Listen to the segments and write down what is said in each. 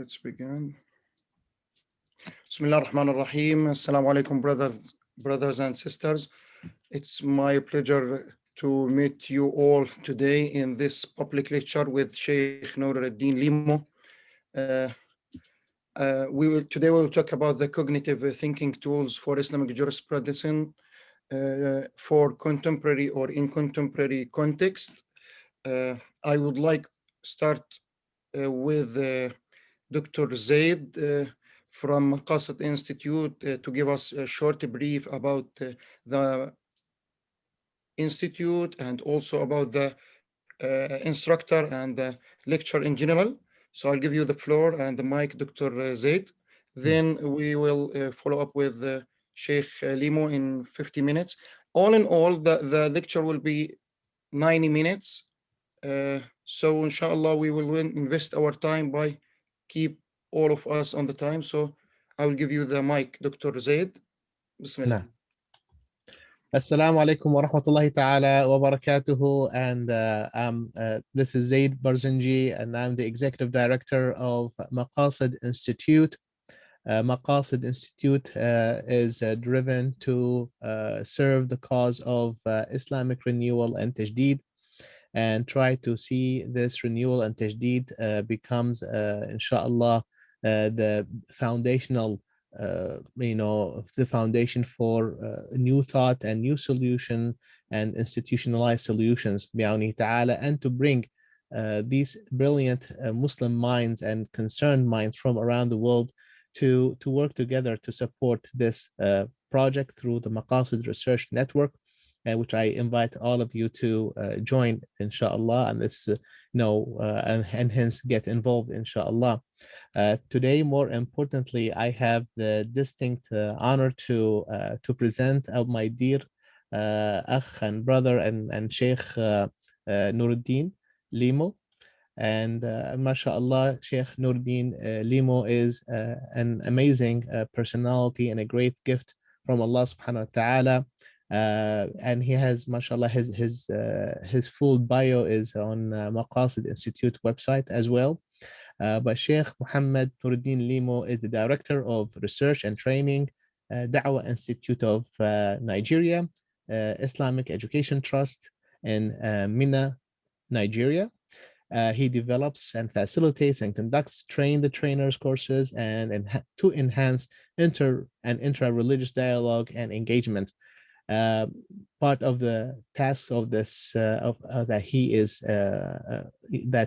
Let's begin. Bismillah ar-Rahman ar-Rahim. Assalamu alaikum, brothers and sisters. It's my pleasure to meet you all today in this public lecture with Sheikh Nuruddeen Lemu. Today we will talk about the cognitive thinking tools for Islamic jurisprudence for contemporary or in contemporary context. I would like start with Dr. Zaid from Maqasid Institute to give us a short brief about the institute and also about the instructor and the lecture in general. So I'll give you the floor and the mic, Dr. Zaid. Then we will follow up with Sheikh Lemu in 50 minutes. All in all, the lecture will be 90 minutes. So inshallah, we will invest our time by keep all of us on the time. So I will give you the mic, Dr. Zaid. Bismillah. Assalamu alaikum wa rahmatullahi ta'ala wa barakatuhu. And this is Zaid Barzanji, and I'm the executive director of Maqasid Institute. Maqasid Institute is driven to serve the cause of Islamic renewal and tajdeed, and try to see this renewal and tajdeed becomes, inshallah, the foundational the foundation for new thought and new solution and institutionalized solutions, bi'awnihi ta'ala, and to bring these brilliant Muslim minds and concerned minds from around the world to work together to support this project through the Maqasid Research Network, which I invite all of you to join, inshallah, and this, and hence get involved, inshallah. Today, more importantly, I have the distinct honor to present my dear akh and brother and Sheikh Nuruddeen Lemu. And mashallah, Sheikh Nuruddeen Lemu is an amazing personality and a great gift from Allah subhanahu wa ta'ala. And he has, mashallah, his full bio is on Maqasid Institute website as well. But Sheikh Muhammad Nuruddeen Lemu is the Director of Research and Training, Da'wah Institute of Nigeria, Islamic Education Trust in Mina, Nigeria. He develops and facilitates and conducts trainers courses and to enhance intra-religious dialogue and engagement. Part of the tasks of this that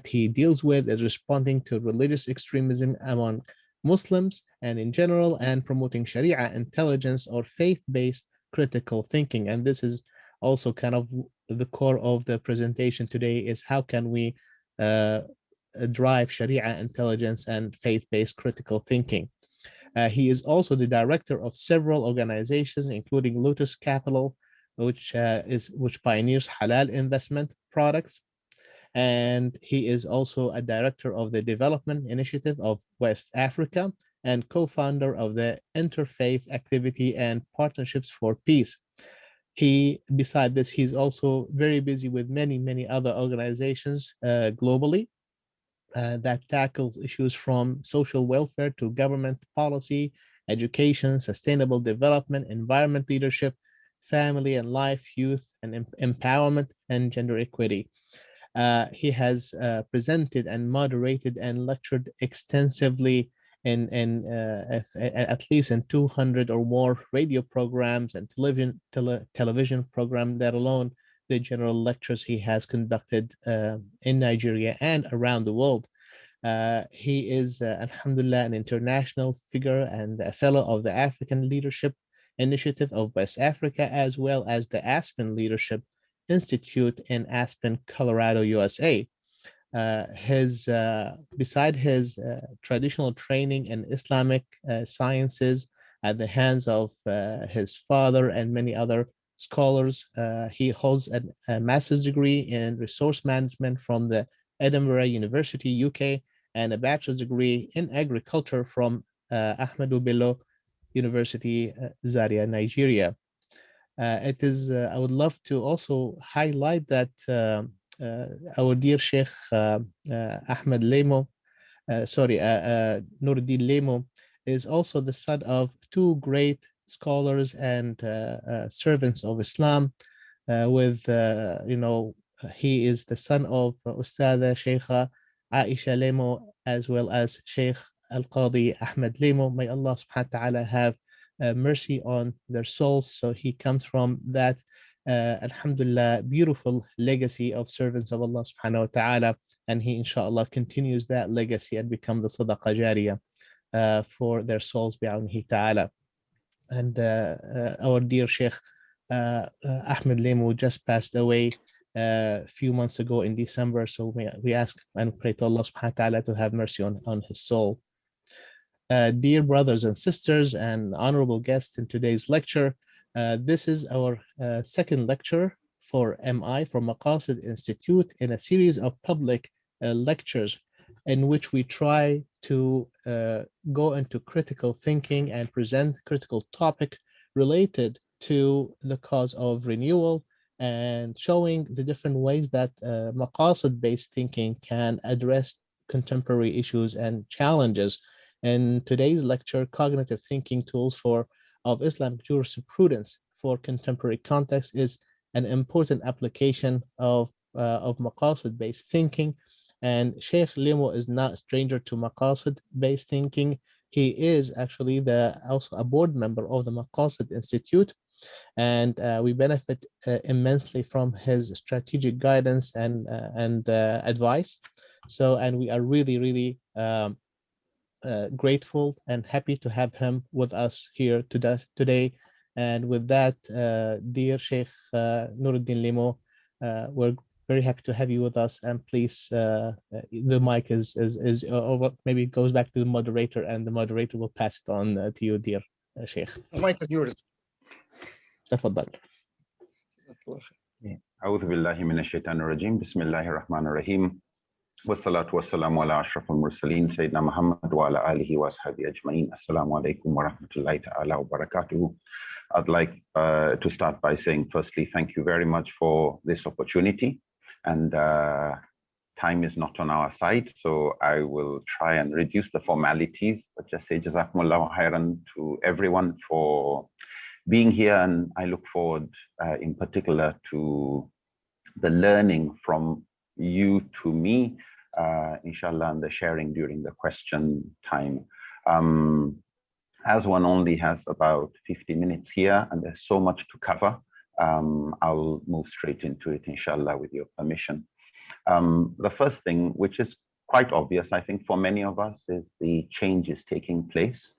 he deals with is responding to religious extremism among Muslims and in general, and promoting Sharia intelligence or faith-based critical thinking. And this is also kind of the core of the presentation today: is how can we drive Sharia intelligence and faith-based critical thinking. He is also the director of several organizations, including Lotus Capital, which pioneers halal investment products. And he is also a director of the Development Initiative of West Africa and co-founder of the Interfaith Activity and Partnerships for Peace. Beside this, he's also very busy with many other organizations globally. That tackles issues from social welfare to government policy, education, sustainable development, environment leadership, family and life, youth and empowerment, and gender equity. He has presented and moderated and lectured extensively in at least in 200 or more radio programs and television programs, let alone the general lectures he has conducted in Nigeria and around the world. He is, alhamdulillah, an international figure and a fellow of the African Leadership Initiative of West Africa, as well as the Aspen Leadership Institute in Aspen, Colorado, USA. Beside his traditional training in Islamic sciences at the hands of his father and many other scholars, he holds a master's degree in resource management from the Edinburgh University, UK, and a bachelor's degree in agriculture from Ahmadu Bello University, Zaria, Nigeria. I would love to also highlight that our dear Sheikh Ahmed Lemu Nuruddeen Lemu, is also the son of two great scholars and servants of Islam. He is the son of Ustada Sheikha Aisha Lemu, as well as Sheikh Al-Qadi Ahmed Lemu. May Allah subhanahu wa ta'ala have mercy on their souls. So he comes from that, alhamdulillah, beautiful legacy of servants of Allah subhanahu wa ta'ala. And he, inshallah, continues that legacy and become the sadaqah jariyah for their souls, bi'awnihi ta'ala. And our dear Sheikh Ahmed Lemu just passed away a few months ago in December. So we ask and pray to Allah subhanahu wa ta'ala to have mercy on his soul. Dear brothers and sisters and honorable guests in today's lecture, this is our second lecture for MI, for Maqasid Institute, in a series of public lectures in which we try to go into critical thinking and present critical topic related to the cause of renewal, and showing the different ways that Maqasid-based thinking can address contemporary issues and challenges. In today's lecture, Cognitive Thinking Tools of Islamic Jurisprudence for Contemporary Context is an important application of Maqasid-based thinking. And Sheikh Lemu is not a stranger to Maqasid-based thinking. He is actually also a board member of the Maqasid Institute, and we benefit immensely from his strategic guidance and advice. And we are really, really grateful and happy to have him with us here today. And with that, dear Sheikh Nuruddeen Lemu, we're very happy to have you with us. And please, the mic is or maybe it goes back to the moderator, and the moderator will pass it on to you, dear Sheikh. The mic is yours. تفضل. أعوذ بالله من الشيطان الرجيم بسم الله الرحمن الرحيم والصلاة والسلام على أشرف المرسلين سيدنا محمد وعلى آله وأصحابه أجمعين. Assalamu alaikum wa rahmatullahi ta'ala wa barakatuhu. I'd like to start by saying, firstly, thank you very much for this opportunity. And time is not on our side, so I will try and reduce the formalities, but just say Jazakumullahu khairan to everyone for being here. And I look forward in particular to the learning from you to me, inshallah, and the sharing during the question time. As one only has about 50 minutes here and there's so much to cover, I'll move straight into it, inshallah, with your permission. The first thing, which is quite obvious, I think, for many of us, is the changes taking place.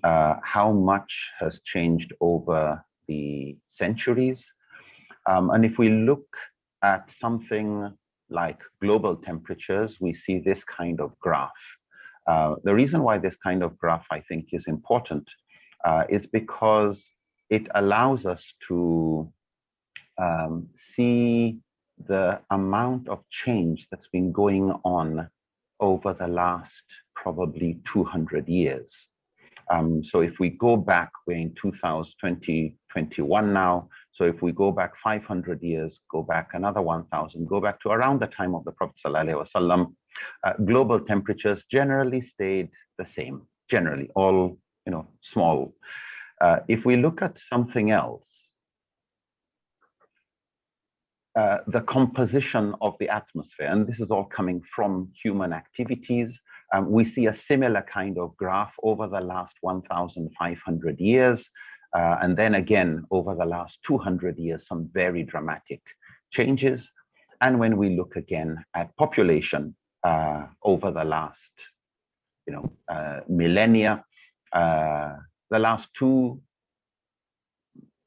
How much has changed over the centuries. And if we look at something like global temperatures, we see this kind of graph. The reason why this kind of graph, I think, is important is because it allows us to see the amount of change that's been going on over the last probably 200 years. So if we go back, we're in 2021 now. So if we go back 500 years, go back another 1,000, go back to around the time of the Prophet ﷺ, global temperatures generally stayed the same, generally, all, small. If we look at something else, the composition of the atmosphere, and this is all coming from human activities, we see a similar kind of graph over the last 1,500 years. And then again, over the last 200 years, some very dramatic changes. And when we look again at population over the last, millennia, the last two,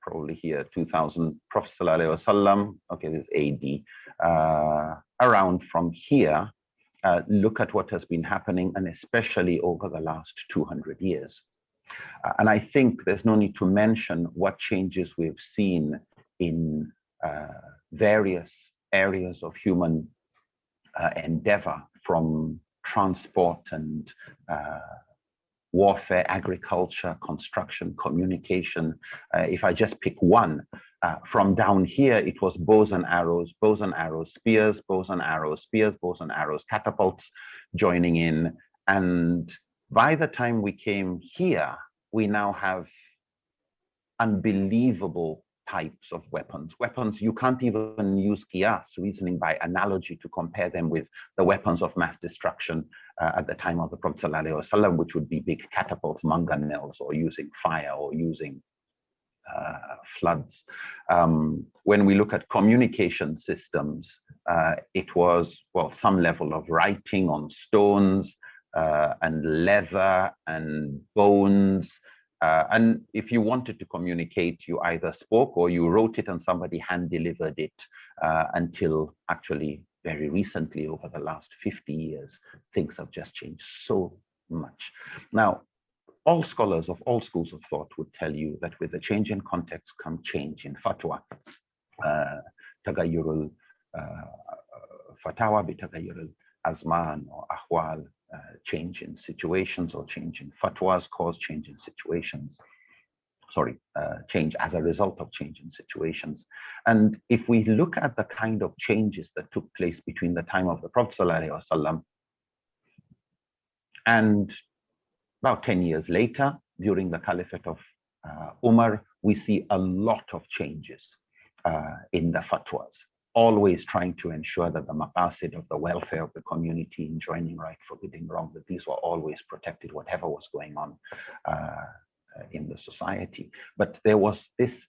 probably here, 2000, Prophet ﷺ, okay, this is AD, around from here, look at what has been happening, and especially over the last 200 years. And I think there's no need to mention what changes we've seen in various areas of human endeavor, from transport and warfare, agriculture, construction, communication. If I just pick one, from down here, it was bows and arrows, spears, bows and arrows, spears, bows and arrows, catapults joining in. And by the time we came here, we now have unbelievable types of weapons you can't even use qiyas, reasoning by analogy, to compare them with the weapons of mass destruction at the time of the Prophet ﷺ, which would be big catapults, mangonels, or using fire, or using floods. When we look at communication systems, it was, well, some level of writing on stones and leather and bones. And if you wanted to communicate, you either spoke or you wrote it and somebody hand delivered it, until actually very recently, over the last 50 years, things have just changed so much. Now, all scholars of all schools of thought would tell you that with the change in context come change in fatwa. Tagayyurul fatawa bi tagayyurul azman or ahwal. Change in situations or change in fatwas cause change in situations. Sorry, change as a result of change in situations. And if we look at the kind of changes that took place between the time of the Prophet ﷺ and about 10 years later, during the Caliphate of Umar, we see a lot of changes in the fatwas, always trying to ensure that the maqasid of the welfare of the community, enjoining right, forbidding wrong, that these were always protected, whatever was going on in the society. But there was this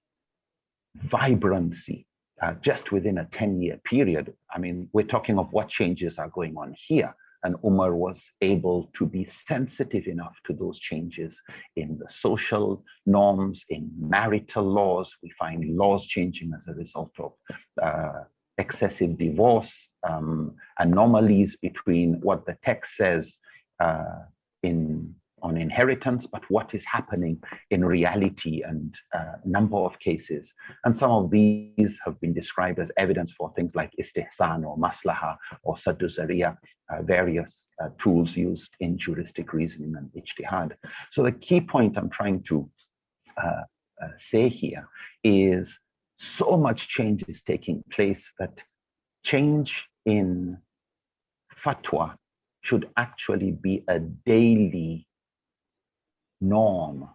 vibrancy just within a 10-year period. I mean, we're talking of what changes are going on here. And Umar was able to be sensitive enough to those changes in the social norms, in marital laws. We find laws changing as a result of excessive divorce, anomalies between what the text says on inheritance, but what is happening in reality, and a number of cases. And some of these have been described as evidence for things like istihsan or maslaha or saddu zariya, various tools used in juristic reasoning and ijtihad. So the key point I'm trying to say here is so much change is taking place that change in fatwa should actually be a daily norm,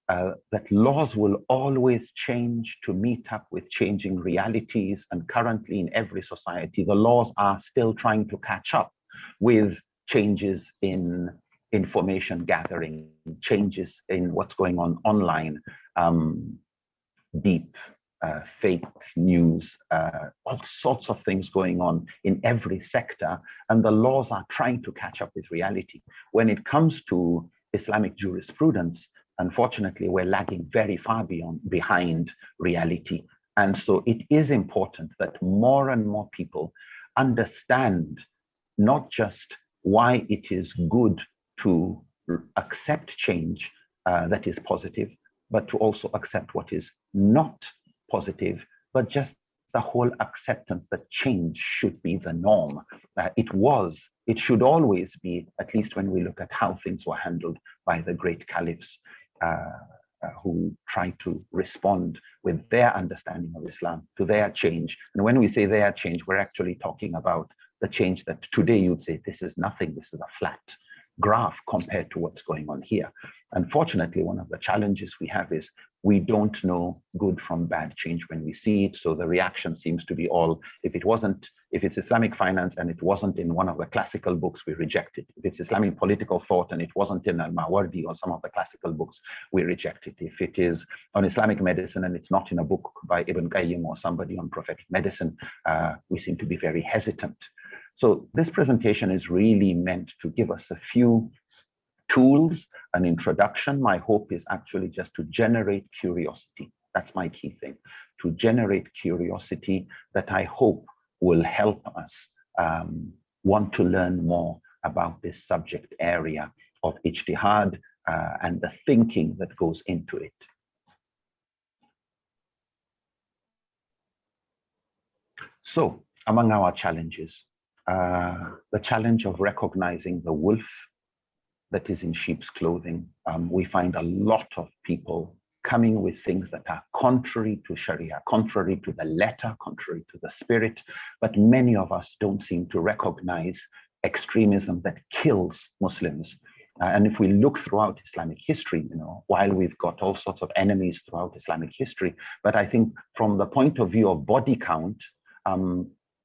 that laws will always change to meet up with changing realities. And currently in every society, the laws are still trying to catch up with changes in information gathering, changes in what's going on online, deep fake news, all sorts of things going on in every sector, and the laws are trying to catch up with reality. When it comes to Islamic jurisprudence, unfortunately, we're lagging very far behind reality. And so it is important that more and more people understand not just why it is good to accept change that is positive, but to also accept what is not positive, but just the whole acceptance that change should be the norm. It should always be, at least when we look at how things were handled by the great caliphs who tried to respond with their understanding of Islam to their change. And when we say their change, we're actually talking about the change that today you'd say, this is nothing, this is a flat graph compared to what's going on here. Unfortunately, one of the challenges we have is we don't know good from bad change when we see it. So the reaction seems to be all, if it's Islamic finance and it wasn't in one of the classical books, we reject it. If it's Islamic political thought and it wasn't in Al-Mawardi or some of the classical books, we reject it. If it is on Islamic medicine and it's not in a book by Ibn Qayyim or somebody on prophetic medicine, we seem to be very hesitant. So this presentation is really meant to give us a few tools, an introduction. My hope is actually just to generate curiosity. That's my key thing, to generate curiosity that I hope will help us want to learn more about this subject area of ijtihad and the thinking that goes into it. So among our challenges, the challenge of recognizing the wolf that is in sheep's clothing. We find a lot of people coming with things that are contrary to Sharia, contrary to the letter, contrary to the spirit, but many of us don't seem to recognize extremism that kills Muslims. And if we look throughout Islamic history, while we've got all sorts of enemies throughout Islamic history, but I think from the point of view of body count,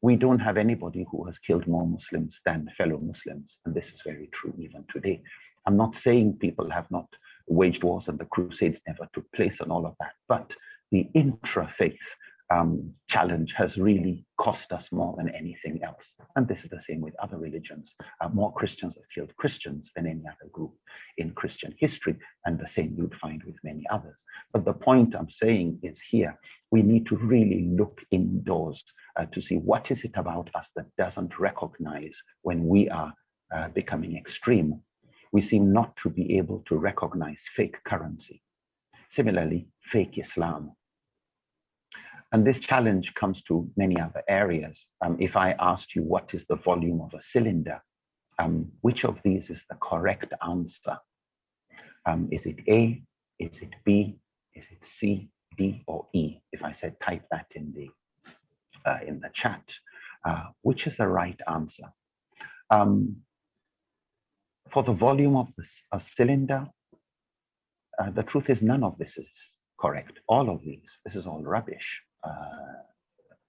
we don't have anybody who has killed more Muslims than fellow Muslims. And this is very true even today. I'm not saying people have not waged wars and the Crusades never took place and all of that, but the intra-faith challenge has really cost us more than anything else. And this is the same with other religions. More Christians have killed Christians than any other group in Christian history, and the same you'd find with many others. But the point I'm saying is here, we need to really look indoors to see what is it about us that doesn't recognize when we are becoming extreme. We seem not to be able to recognize fake currency. Similarly, fake Islam. And this challenge comes to many other areas. If I asked you what is the volume of a cylinder, which of these is the correct answer? Is it A, is it B, is it C, D, or E? If I said type that in the chat, which is the right answer? For the volume of a cylinder, the truth is none of this is correct. All of these, this is all rubbish.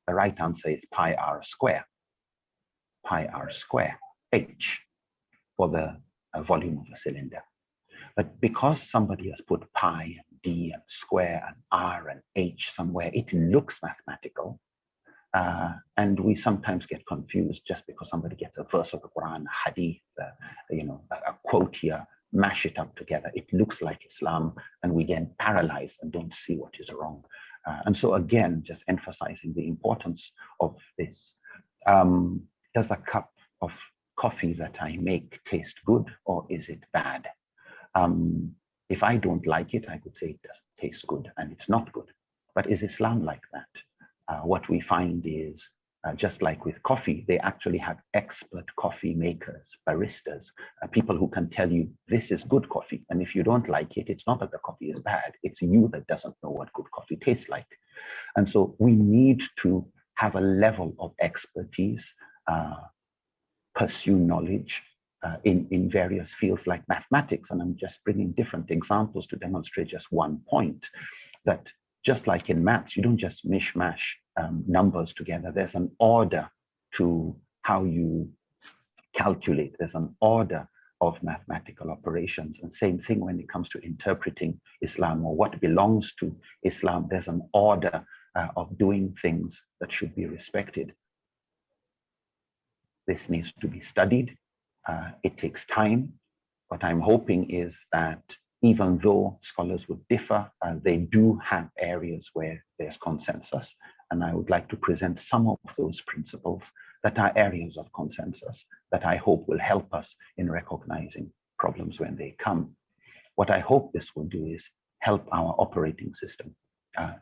The right answer is pi r square. Pi r square, H, for the volume of a cylinder. But because somebody has put pi, d, and square, and r, and h somewhere, it looks mathematical. And we sometimes get confused just because somebody gets a verse of the Quran, hadith, a quote here, mash it up together. It looks like Islam, and we get paralyzed and don't see what is wrong. And so again, just emphasizing the importance of this. Does a cup of coffee that I make taste good, or is it bad? If I don't like it, I could say it doesn't taste good and it's not good. But is Islam like that? What we find is, just like with coffee, they actually have expert coffee makers, baristas, people who can tell you this is good coffee. And if you don't like it, it's not that the coffee is bad. It's you that doesn't know what good coffee tastes like. And so we need to have a level of expertise, pursue knowledge in various fields like mathematics. And I'm just bringing different examples to demonstrate just one point, that just like in maths, you don't just mishmash numbers together. There's an order to how you calculate. There's an order of mathematical operations. And same thing when it comes to interpreting Islam or what belongs to Islam. There's an order of doing things that should be respected. This needs to be studied. It takes time. What I'm hoping is that even though scholars would differ, they do have areas where there's consensus. And I would like to present some of those principles that are areas of consensus that I hope will help us in recognizing problems when they come. What I hope this will do is help our operating system,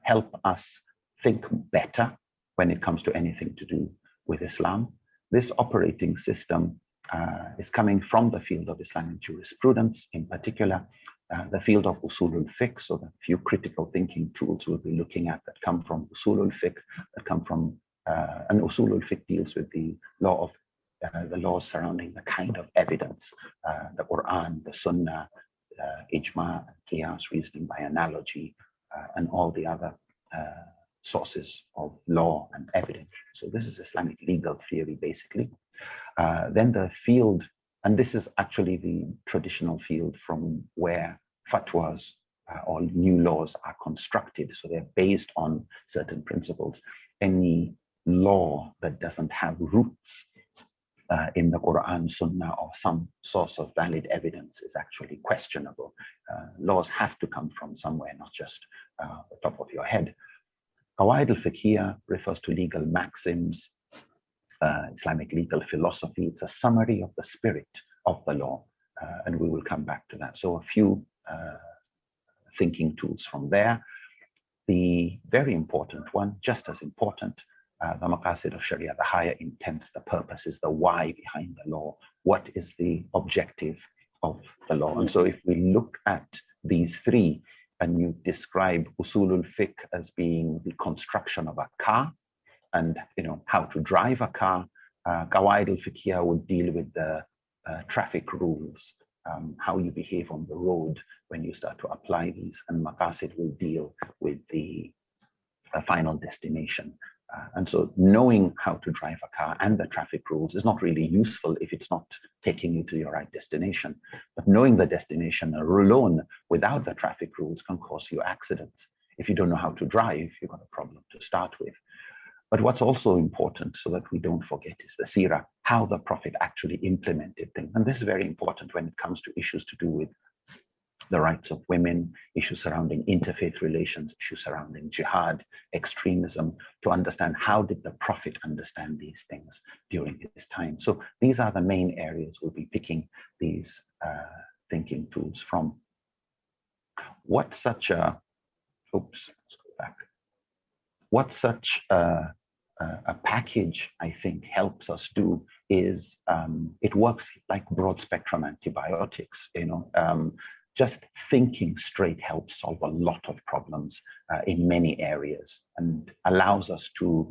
help us think better when it comes to anything to do with Islam. This operating system is coming from the field of Islamic jurisprudence, in particular, the field of usulul fiqh. So the few critical thinking tools we'll be looking at that come from usulul fiqh, that come from, and usulul fiqh deals with the law of, the laws surrounding the kind of evidence, the Quran, the Sunnah, ijma, qiyas, reasoning by analogy, and all the other sources of law and evidence. So this is Islamic legal theory, basically. Then the field, and this is actually the traditional field from where fatwas or new laws are constructed. So they're based on certain principles. Any law that doesn't have roots in the Quran, Sunnah, or some source of valid evidence is actually questionable. Laws have to come from somewhere, not just the top of your head. Qawaid al-Fiqhiyya refers to legal maxims, Islamic legal philosophy. It's a summary of the spirit of the law, and we will come back to that. So a few thinking tools from there. The very important one, just as important, the maqasid of Sharia, the higher intents, the purpose is the why behind the law. What is the objective of the law? And so if we look at these three, and you describe usulul fiqh as being the construction of a car, and how to drive a car, Qawaid al-Fiqhiyah would deal with the traffic rules, how you behave on the road when you start to apply these, and Maqasid will deal with the final destination. And so knowing how to drive a car and the traffic rules is not really useful if it's not taking you to your right destination. But knowing the destination alone without the traffic rules can cause you accidents. If you don't know how to drive, you've got a problem to start with. But what's also important, so that we don't forget, is the seerah, how the Prophet actually implemented things. And this is very important when it comes to issues to do with the rights of women, issues surrounding interfaith relations, issues surrounding jihad, extremism, to understand how did the Prophet understand these things during his time. So these are the main areas we'll be picking these thinking tools from. What such a, oops, let's go back. What such a package, I think, helps us do is it works like broad spectrum antibiotics, just thinking straight helps solve a lot of problems in many areas and allows us to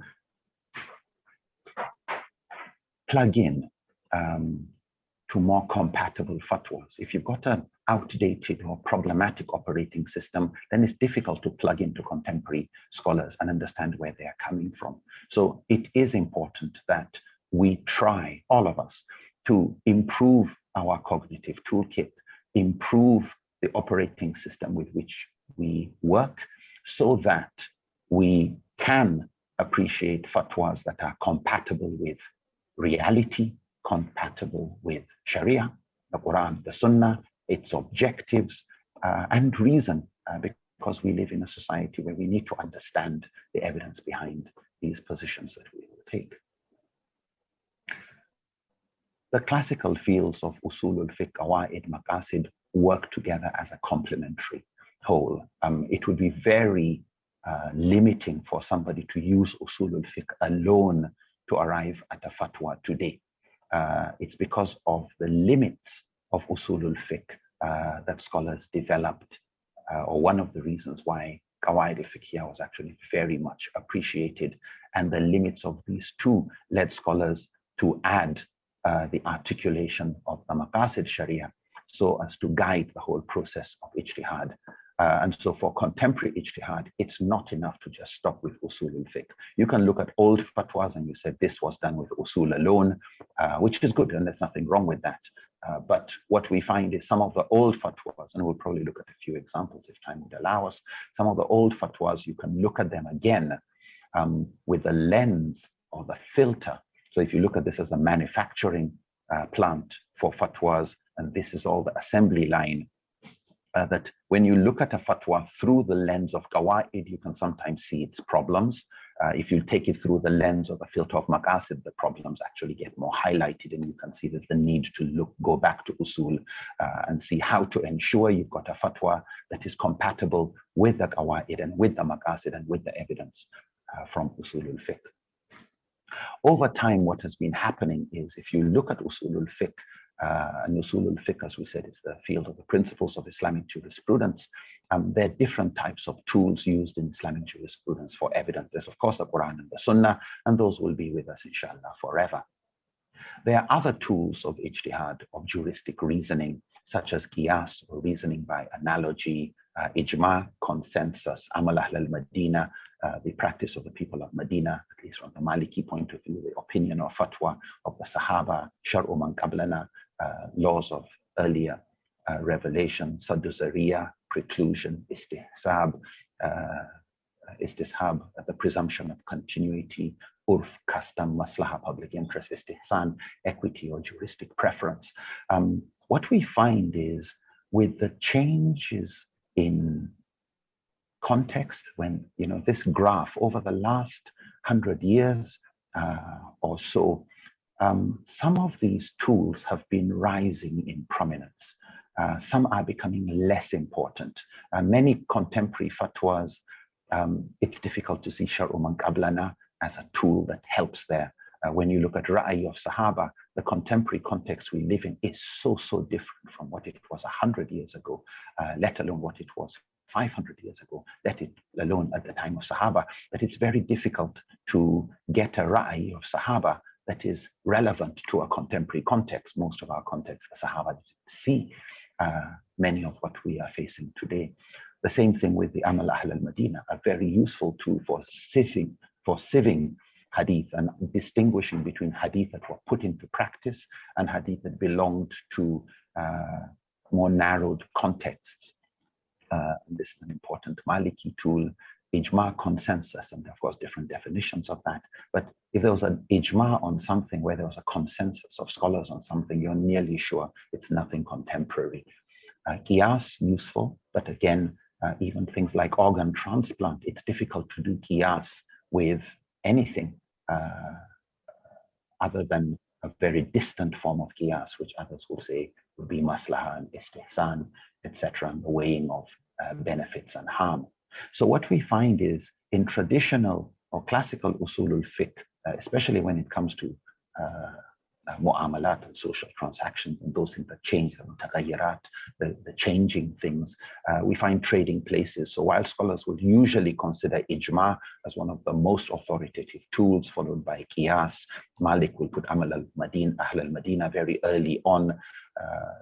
plug in to more compatible fatwas. If you've got an outdated or problematic operating system, then it's difficult to plug into contemporary scholars and understand where they are coming from. So it is important that we try, all of us, to improve our cognitive toolkit, improve the operating system with which we work, so that we can appreciate fatwas that are compatible with reality, compatible with Sharia, the Quran, the Sunnah, its objectives, and reason, because we live in a society where we need to understand the evidence behind these positions that we will take. The classical fields of usul al-fiqh, qawaid, maqasid work together as a complementary whole. It would be very limiting for somebody to use usul al-fiqh alone to arrive at a fatwa today. It's because of the limits of usul al-fiqh that scholars developed, or one of the reasons why qawaid al-fiqhiyah was actually very much appreciated, and the limits of these two led scholars to add the articulation of the maqasid sharia so as to guide the whole process of ijtihad. And so for contemporary ijtihad, it's not enough to just stop with usul al-fiqh. You can look at old fatwas and you said this was done with usul alone, which is good, and there's nothing wrong with that. But what we find is some of the old fatwas, and we'll probably look at a few examples if time would allow us, some of the old fatwas, you can look at them again with the lens or the filter. So if you look at this as a manufacturing plant for fatwas, and this is all the assembly line, that when you look at a fatwa through the lens of qawaid, you can sometimes see its problems. If you take it through the lens of the filter of maqasid, the problems actually get more highlighted, and you can see there's the need to go back to usul and see how to ensure you've got a fatwa that is compatible with the qawaid and with the maqasid and with the evidence from usul al-fiqh. Over time, what has been happening is, if you look at usul al-fiqh, and usul al-fiqh, as we said, is the field of the principles of Islamic jurisprudence. There are different types of tools used in Islamic jurisprudence for evidence. There's, of course, the Quran and the Sunnah, and those will be with us, inshallah, forever. There are other tools of ijtihad, of juristic reasoning, such as qiyas, or reasoning by analogy, ijma, consensus, amal ahl al-Madina, the practice of the people of Medina, at least from the Maliki point of view, the opinion or fatwa of the Sahaba, shar'u man qablana, laws of earlier revelation, saddu zariya, preclusion, istihsab, the presumption of continuity, urf, custom, maslaha, public interest, istihsan, equity or juristic preference. What we find is, with the changes in context, when this graph over the last 100 years or so, some of these tools have been rising in prominence. Some are becoming less important. Many contemporary fatwas, it's difficult to see shar'u man qablana as a tool that helps there. When you look at Ra'ay of Sahaba, the contemporary context we live in is so different from what it was 100 years ago, let alone what it was 500 years ago, let it alone at the time of Sahaba, that it's very difficult to get a Ra'ay of Sahaba that is relevant to a contemporary context. Most of our contexts, the Sahaba see many of what we are facing today. The same thing with the Amal Ahl al-Madina, a very useful tool for sieving hadith and distinguishing between hadith that were put into practice and hadith that belonged to more narrowed contexts. This is an important Maliki tool. Ijma, consensus, and of course different definitions of that. But if there was an ijma on something, where there was a consensus of scholars on something, you're nearly sure it's nothing contemporary. Qiyas, useful, but again, even things like organ transplant, it's difficult to do qiyas with anything other than a very distant form of qiyas, which others will say would be maslaha and istihsan, etc., and the weighing of benefits and harm. So what we find is in traditional or classical usulul fiqh, especially when it comes to mu'amalat and social transactions and those things that change, the mutaghayyirat, the changing things, we find trading places. So while scholars would usually consider ijma as one of the most authoritative tools, followed by qiyas, Malik will put Amal al-Madina, Ahl al-Madina very early on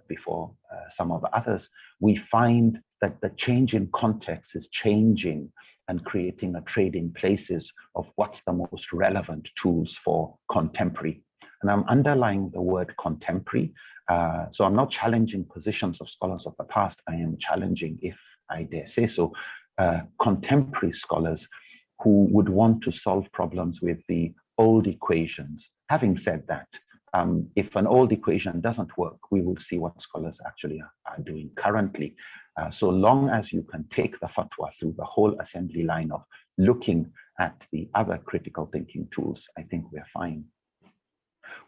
before some of the others. We find that the change in context is changing and creating a trade in places of what's the most relevant tools for contemporary. And I'm underlying the word contemporary. So I'm not challenging positions of scholars of the past. I am challenging, if I dare say so, contemporary scholars who would want to solve problems with the old equations. Having said that, if an old equation doesn't work, we will see what scholars actually are doing currently. So long as you can take the fatwa through the whole assembly line of looking at the other critical thinking tools, I think we're fine.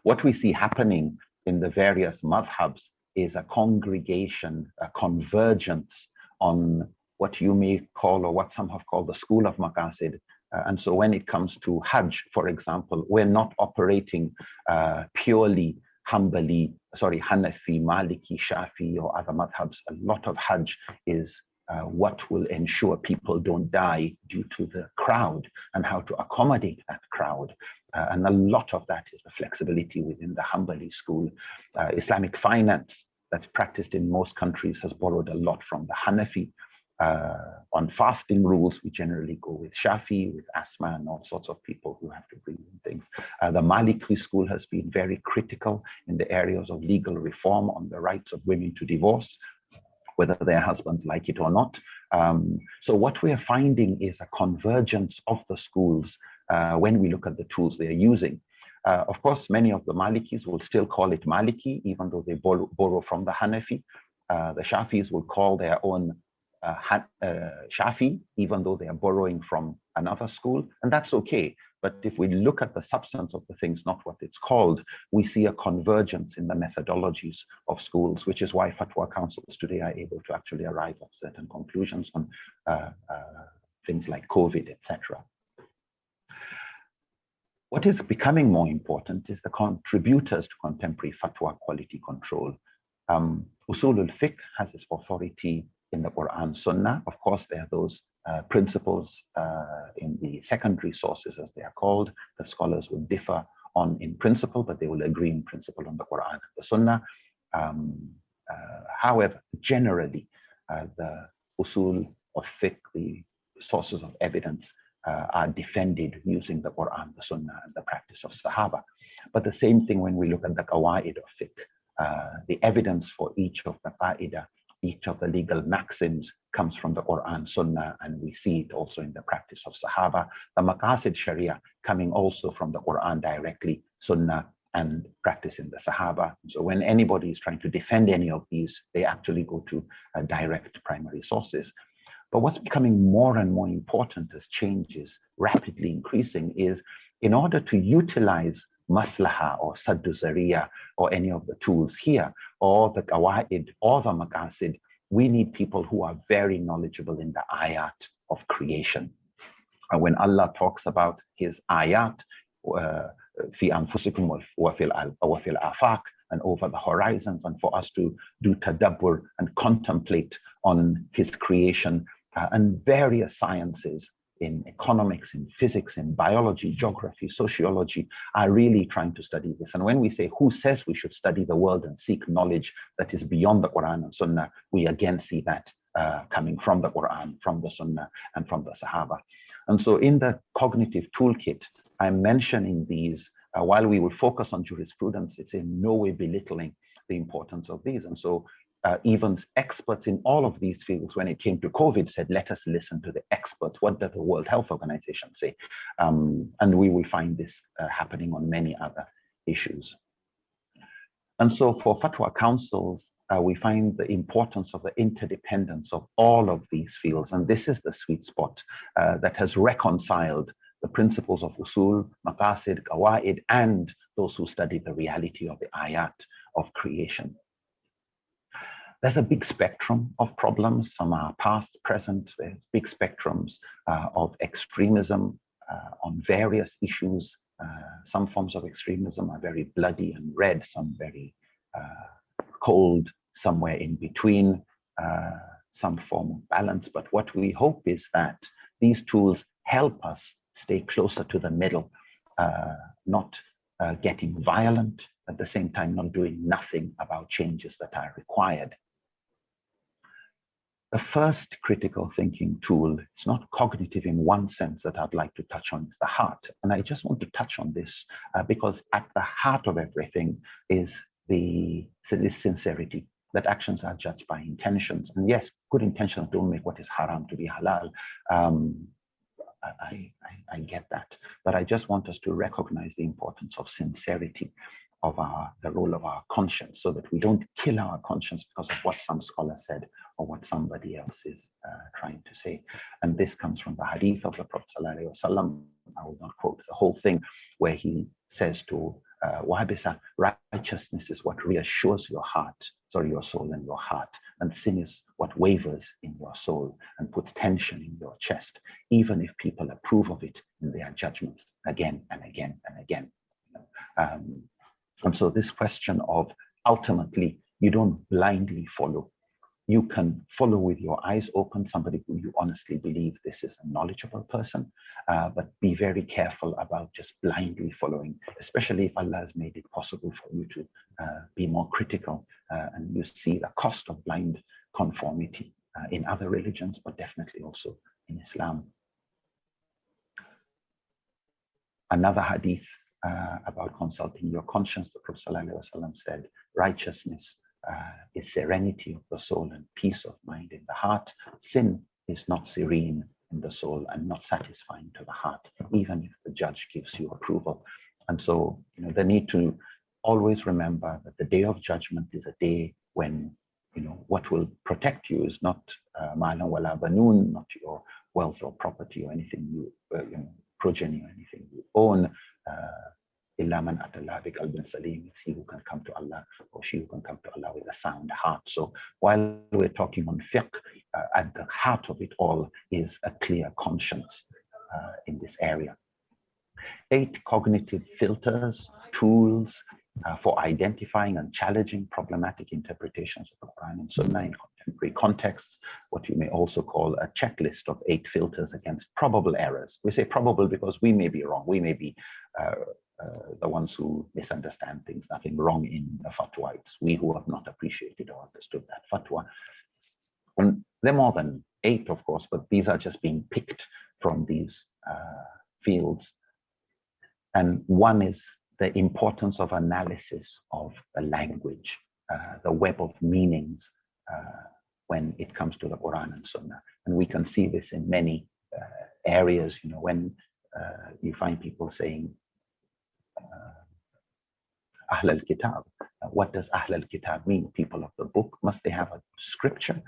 What we see happening in the various madhabs is a congregation, a convergence on what you may call, or what some have called, the school of maqasid. And so when it comes to Hajj, for example, we're not operating purely Hanafi, Maliki, Shafi, or other madhabs. A lot of Hajj is what will ensure people don't die due to the crowd and how to accommodate that crowd. And a lot of that is the flexibility within the Hanbali school. Islamic finance that's practiced in most countries has borrowed a lot from the Hanafi. On fasting rules, we generally go with Shafi, with Asma, and all sorts of people who have to bring in things. The Maliki school has been very critical in the areas of legal reform on the rights of women to divorce, whether their husbands like it or not. So what we are finding is a convergence of the schools when we look at the tools they are using. Of course, many of the Malikis will still call it Maliki, even though they borrow from the Hanafi. The Shafis will call their own Shafi, even though they are borrowing from another school, and that's okay. But if we look at the substance of the things, not what it's called, we see a convergence in the methodologies of schools, which is why fatwa councils today are able to actually arrive at certain conclusions on things like COVID, etc. What is becoming more important is the contributors to contemporary fatwa quality control. Usulul fiqh has its authority in the Quran, Sunnah. Of course, there are those principles in the secondary sources, as they are called, that scholars will differ on in principle, but they will agree in principle on the Quran and the Sunnah. However, generally, the usul of fiqh, the sources of evidence, are defended using the Quran, the Sunnah, and the practice of Sahaba. But the same thing when we look at the qawaid of fiqh, the evidence for each of the qa'idah, each of the legal maxims comes from the Quran, Sunnah, and we see it also in the practice of Sahaba. The maqasid Sharia coming also from the Quran directly, Sunnah, and practice in the Sahaba. So when anybody is trying to defend any of these, they actually go to direct primary sources. But what's becoming more and more important as change is rapidly increasing is, in order to utilize maslaha or saddu zariya or any of the tools here, or the qawaid or the maqasid, we need people who are very knowledgeable in the ayat of creation. And when Allah talks about his ayat, fi anfusikum wa fil afaq, and over the horizons, and for us to do tadabbur and contemplate on his creation and various sciences, in economics, in physics, in biology, geography, sociology, are really trying to study this. And when we say who says we should study the world and seek knowledge that is beyond the Quran and Sunnah, we again see that coming from the Quran, from the Sunnah, and from the Sahaba. And so in the cognitive toolkit, I'm mentioning these. While we will focus on jurisprudence, it's in no way belittling the importance of these. And so even experts in all of these fields, when it came to COVID, said, let us listen to the experts. What does the World Health Organization say? And we will find this happening on many other issues. And so for fatwa councils, we find the importance of the interdependence of all of these fields. And this is the sweet spot that has reconciled the principles of usul, maqasid, qawaid, and those who study the reality of the ayat of creation. There's a big spectrum of problems. Some are past, present. There's big spectrums of extremism on various issues. Some forms of extremism are very bloody and red, some very cold, somewhere in between, some form of balance. But what we hope is that these tools help us stay closer to the middle, not getting violent, at the same time not doing nothing about changes that are required. The first critical thinking tool, it's not cognitive in one sense that I'd like to touch on, is the heart. And I just want to touch on this because at the heart of everything is this sincerity, that actions are judged by intentions. And yes, good intentions don't make what is haram to be halal. I get that. But I just want us to recognize the importance of sincerity, of the role of our conscience, so that we don't kill our conscience because of what some scholar said or what somebody else is trying to say. And this comes from the hadith of the Prophet ﷺ. I will not quote the whole thing, where he says to Wahabisa, righteousness is what reassures your soul and your heart, and sin is what wavers in your soul and puts tension in your chest, even if people approve of it in their judgments again and again and again. And so this question of, ultimately, you don't blindly follow. You can follow with your eyes open somebody who you honestly believe this is a knowledgeable person, but be very careful about just blindly following, especially if Allah has made it possible for you to be more critical, and you see the cost of blind conformity in other religions, but definitely also in Islam. Another hadith about consulting your conscience, the Prophet ﷺ said, righteousness is serenity of the soul and peace of mind in the heart. Sin is not serene in the soul and not satisfying to the heart, even if the judge gives you approval. And so, the need to always remember that the day of judgment is a day when, what will protect you is not malan wala banun, not your wealth or property or anything you, progeny or anything you own. Illa man atallah bi qalbin salim, it's he who can come to Allah, or she who can come to Allah with a sound heart. So while we're talking on fiqh, at the heart of it all is a clear conscience in this area. 8 cognitive filters, tools for identifying and challenging problematic interpretations of the Quran and Sunnah in contemporary contexts, what you may also call a checklist of 8 filters against probable errors. We say probable because we may be wrong. We may be the ones who misunderstand things. Nothing wrong in the fatwa. It's we who have not appreciated or understood that fatwa. And there are more than 8, of course, but these are just being picked from these fields. And one is the importance of analysis of the language, the web of meanings when it comes to the Quran and Sunnah. And we can see this in many areas, when you find people saying, Ahl al-Kitab. What does Ahl al-Kitab mean? People of the book. Must they have a scripture?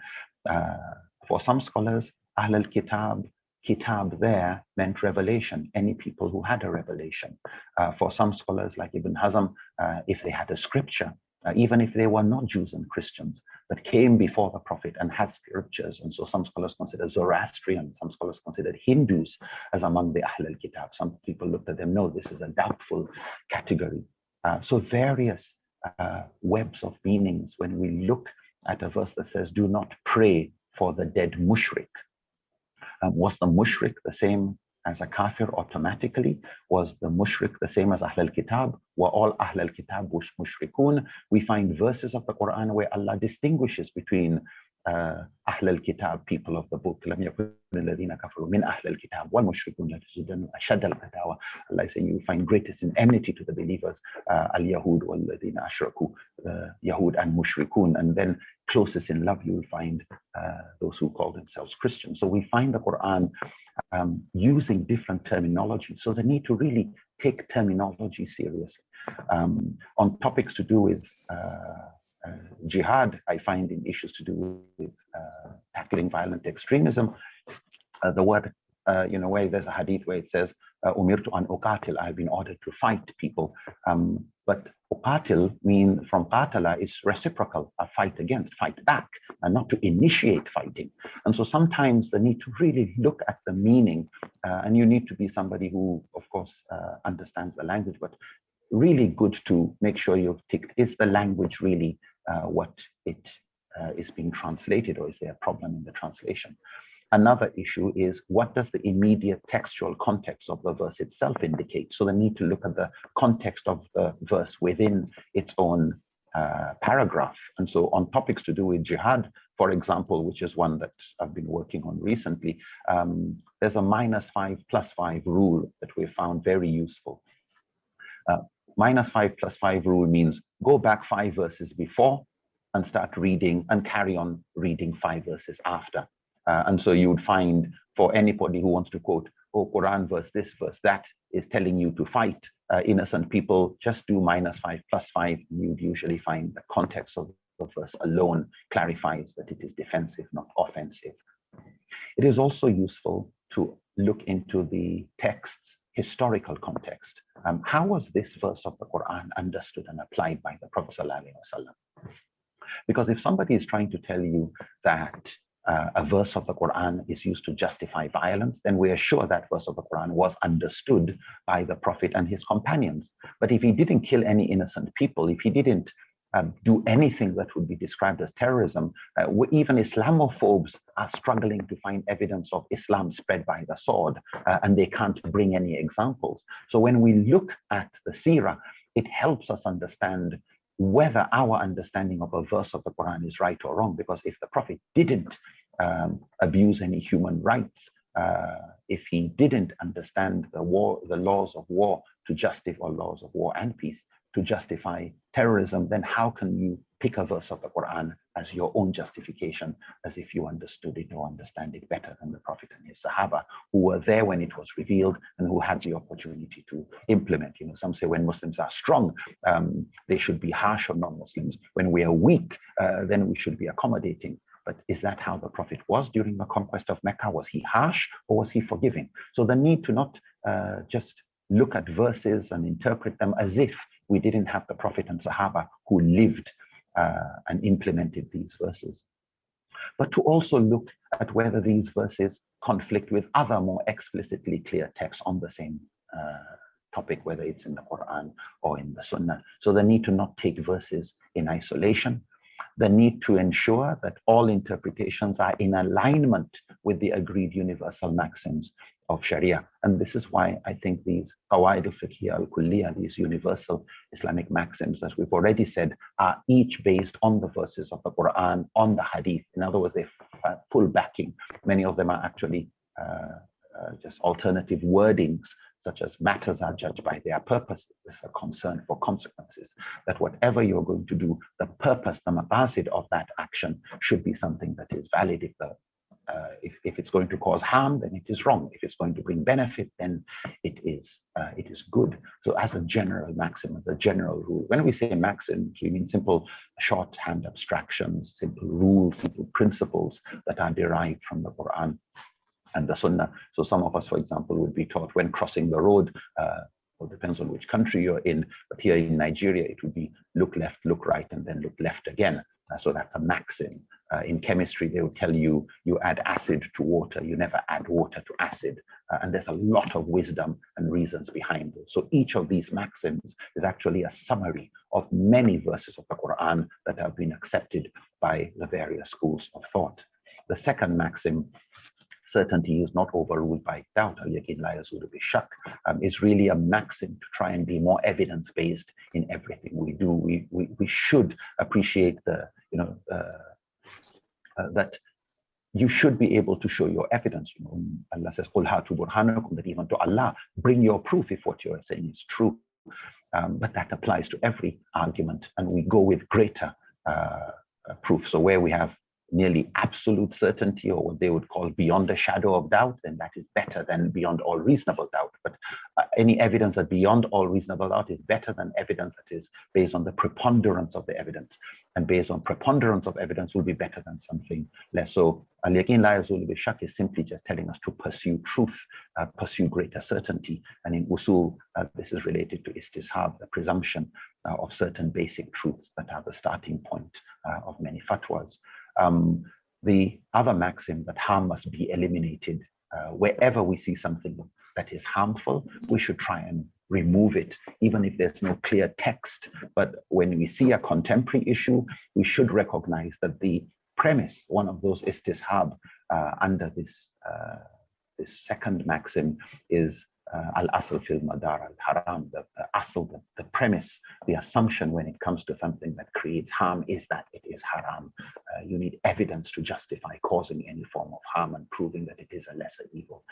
For some scholars, Ahl al-Kitab, kitab there meant revelation, any people who had a revelation. For some scholars like Ibn Hazm, if they had a scripture, even if they were not Jews and Christians, but came before the Prophet and had scriptures. And so some scholars consider Zoroastrian, some scholars considered Hindus as among the Ahl al-Kitab. Some people looked at them, no, this is a doubtful category. So various webs of meanings when we look at a verse that says, do not pray for the dead mushrik. Was the mushrik the same as a kafir automatically? Was the mushrik the same as Ahl al-Kitab? Were all Ahl al-Kitab mushrikun? We find verses of the Quran where Allah distinguishes between Ahl al-Kitab, people of the book. لم يكن الذين كفروا من أهل الكتاب والمشركون لتجدن أشد العداوة. Allah is saying you find greatest in enmity to the believers, al-Yahud والذين أشركوا, Yahud and mushrikun, and then closest in love you will find those who call themselves Christians. So we find the Quran using different terminology. So the need to really take terminology seriously. On topics to do with jihad, I find in issues to do with tackling violent extremism, the word, where there's a hadith where it says, Umirtu an uqatil, I've been ordered to fight people. But uqatil from qatala is reciprocal, a fight against, fight back, and not to initiate fighting. And so sometimes the need to really look at the meaning, and you need to be somebody who, of course, understands the language, but really good to make sure you've ticked, is the language really what it is being translated, or is there a problem in the translation? Another issue is, what does the immediate textual context of the verse itself indicate? So the need to look at the context of the verse within its own paragraph. And so on topics to do with jihad, for example, which is one that I've been working on recently, there's a -5 + 5 rule that we found very useful. -5 + 5 rule means go back 5 verses before and start reading and carry on reading 5 verses after. And so you would find, for anybody who wants to quote, oh, Quran verse this, verse that is telling you to fight innocent people, just do -5 + 5. You'd usually find the context of the verse alone clarifies that it is defensive, not offensive. It is also useful to look into the text's historical context. How was this verse of the Quran understood and applied by the Prophet ﷺ? Because if somebody is trying to tell you that a verse of the Quran is used to justify violence, then we are sure that verse of the Quran was understood by the Prophet and his companions. But if he didn't kill any innocent people, if he didn't do anything that would be described as terrorism, even Islamophobes are struggling to find evidence of Islam spread by the sword, and they can't bring any examples. So when we look at the seerah, it helps us understand whether our understanding of a verse of the Quran is right or wrong. Because if the Prophet didn't abuse any human rights, if he didn't understand the laws of war to justify, or laws of war and peace to justify terrorism, then how can you pick a verse of the Quran as your own justification, as if you understood it or understand it better than the Prophet and his Sahaba, who were there when it was revealed and who had the opportunity to implement? Some say when Muslims are strong, they should be harsh on non-Muslims. When we are weak, then we should be accommodating. But is that how the Prophet was during the conquest of Mecca? Was he harsh or was he forgiving? So the need to not just look at verses and interpret them as if we didn't have the Prophet and Sahaba who lived and implemented these verses. But to also look at whether these verses conflict with other more explicitly clear texts on the same topic, whether it's in the Quran or in the Sunnah. So the need to not take verses in isolation, the need to ensure that all interpretations are in alignment with the agreed universal maxims of Sharia. And this is why I think these qawaid al-fiqhiyya al-kulliyya, these universal Islamic maxims, as we've already said, are each based on the verses of the Quran, on the hadith. In other words, they full backing. Many of them are actually just alternative wordings, such as matters are judged by their purpose. This is a concern for consequences, that whatever you're going to do, the purpose, the maqasid of that action should be something that is valid. If it's going to cause harm, then it is wrong. If it's going to bring benefit, then it is good. So as a general maxim, as a general rule, when we say maxim, we mean simple shorthand abstractions, simple rules, simple principles that are derived from the Quran and the Sunnah. So some of us, for example, would be taught when crossing the road, well, depends on which country you're in, but here in Nigeria, it would be look left, look right, and then look left again. So that's a maxim. In chemistry, they will tell you, you add acid to water, you never add water to acid. And there's a lot of wisdom and reasons behind it. So each of these maxims is actually a summary of many verses of the Quran that have been accepted by the various schools of thought. The second maxim certainty is not overruled by doubt, al-yaqin la yazulu bi-shak, is really a maxim to try and be more evidence-based in everything we do. We should appreciate the, that you should be able to show your evidence. Allah says, "Qul hatu burhanakum," that even to Allah, bring your proof if what you're saying is true. But that applies to every argument, and we go with greater proof. So where we have nearly absolute certainty, or what they would call beyond a shadow of doubt, then that is better than beyond all reasonable doubt. But any evidence that beyond all reasonable doubt is better than evidence that is based on the preponderance of the evidence. And based on preponderance of evidence will be better than something less. So al-yaqin la yazulu bi-shak is simply just telling us to pursue truth, pursue greater certainty. And in usul, this is related to istishab, the presumption of certain basic truths that are the starting point of many fatwas. The other maxim, that harm must be eliminated. Wherever we see something that is harmful, we should try and remove it, even if there's no clear text. But when we see a contemporary issue, we should recognize that the premise, one of those istishab under this second maxim, is al-asl fil madar al-haram, the asl, the premise, the assumption when it comes to something that creates harm is that it is haram. You need evidence to justify causing any form of harm and proving that it is a lesser evil.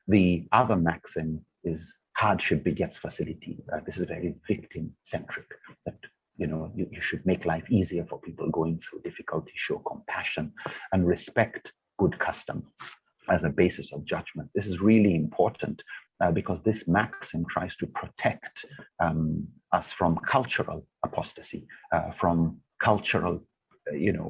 The other maxim is hardship begets facility. This is very victim-centric, that you should make life easier for people going through difficulty, show compassion, and respect good custom as a basis of judgment. This is really important because this maxim tries to protect us from cultural apostasy, from cultural,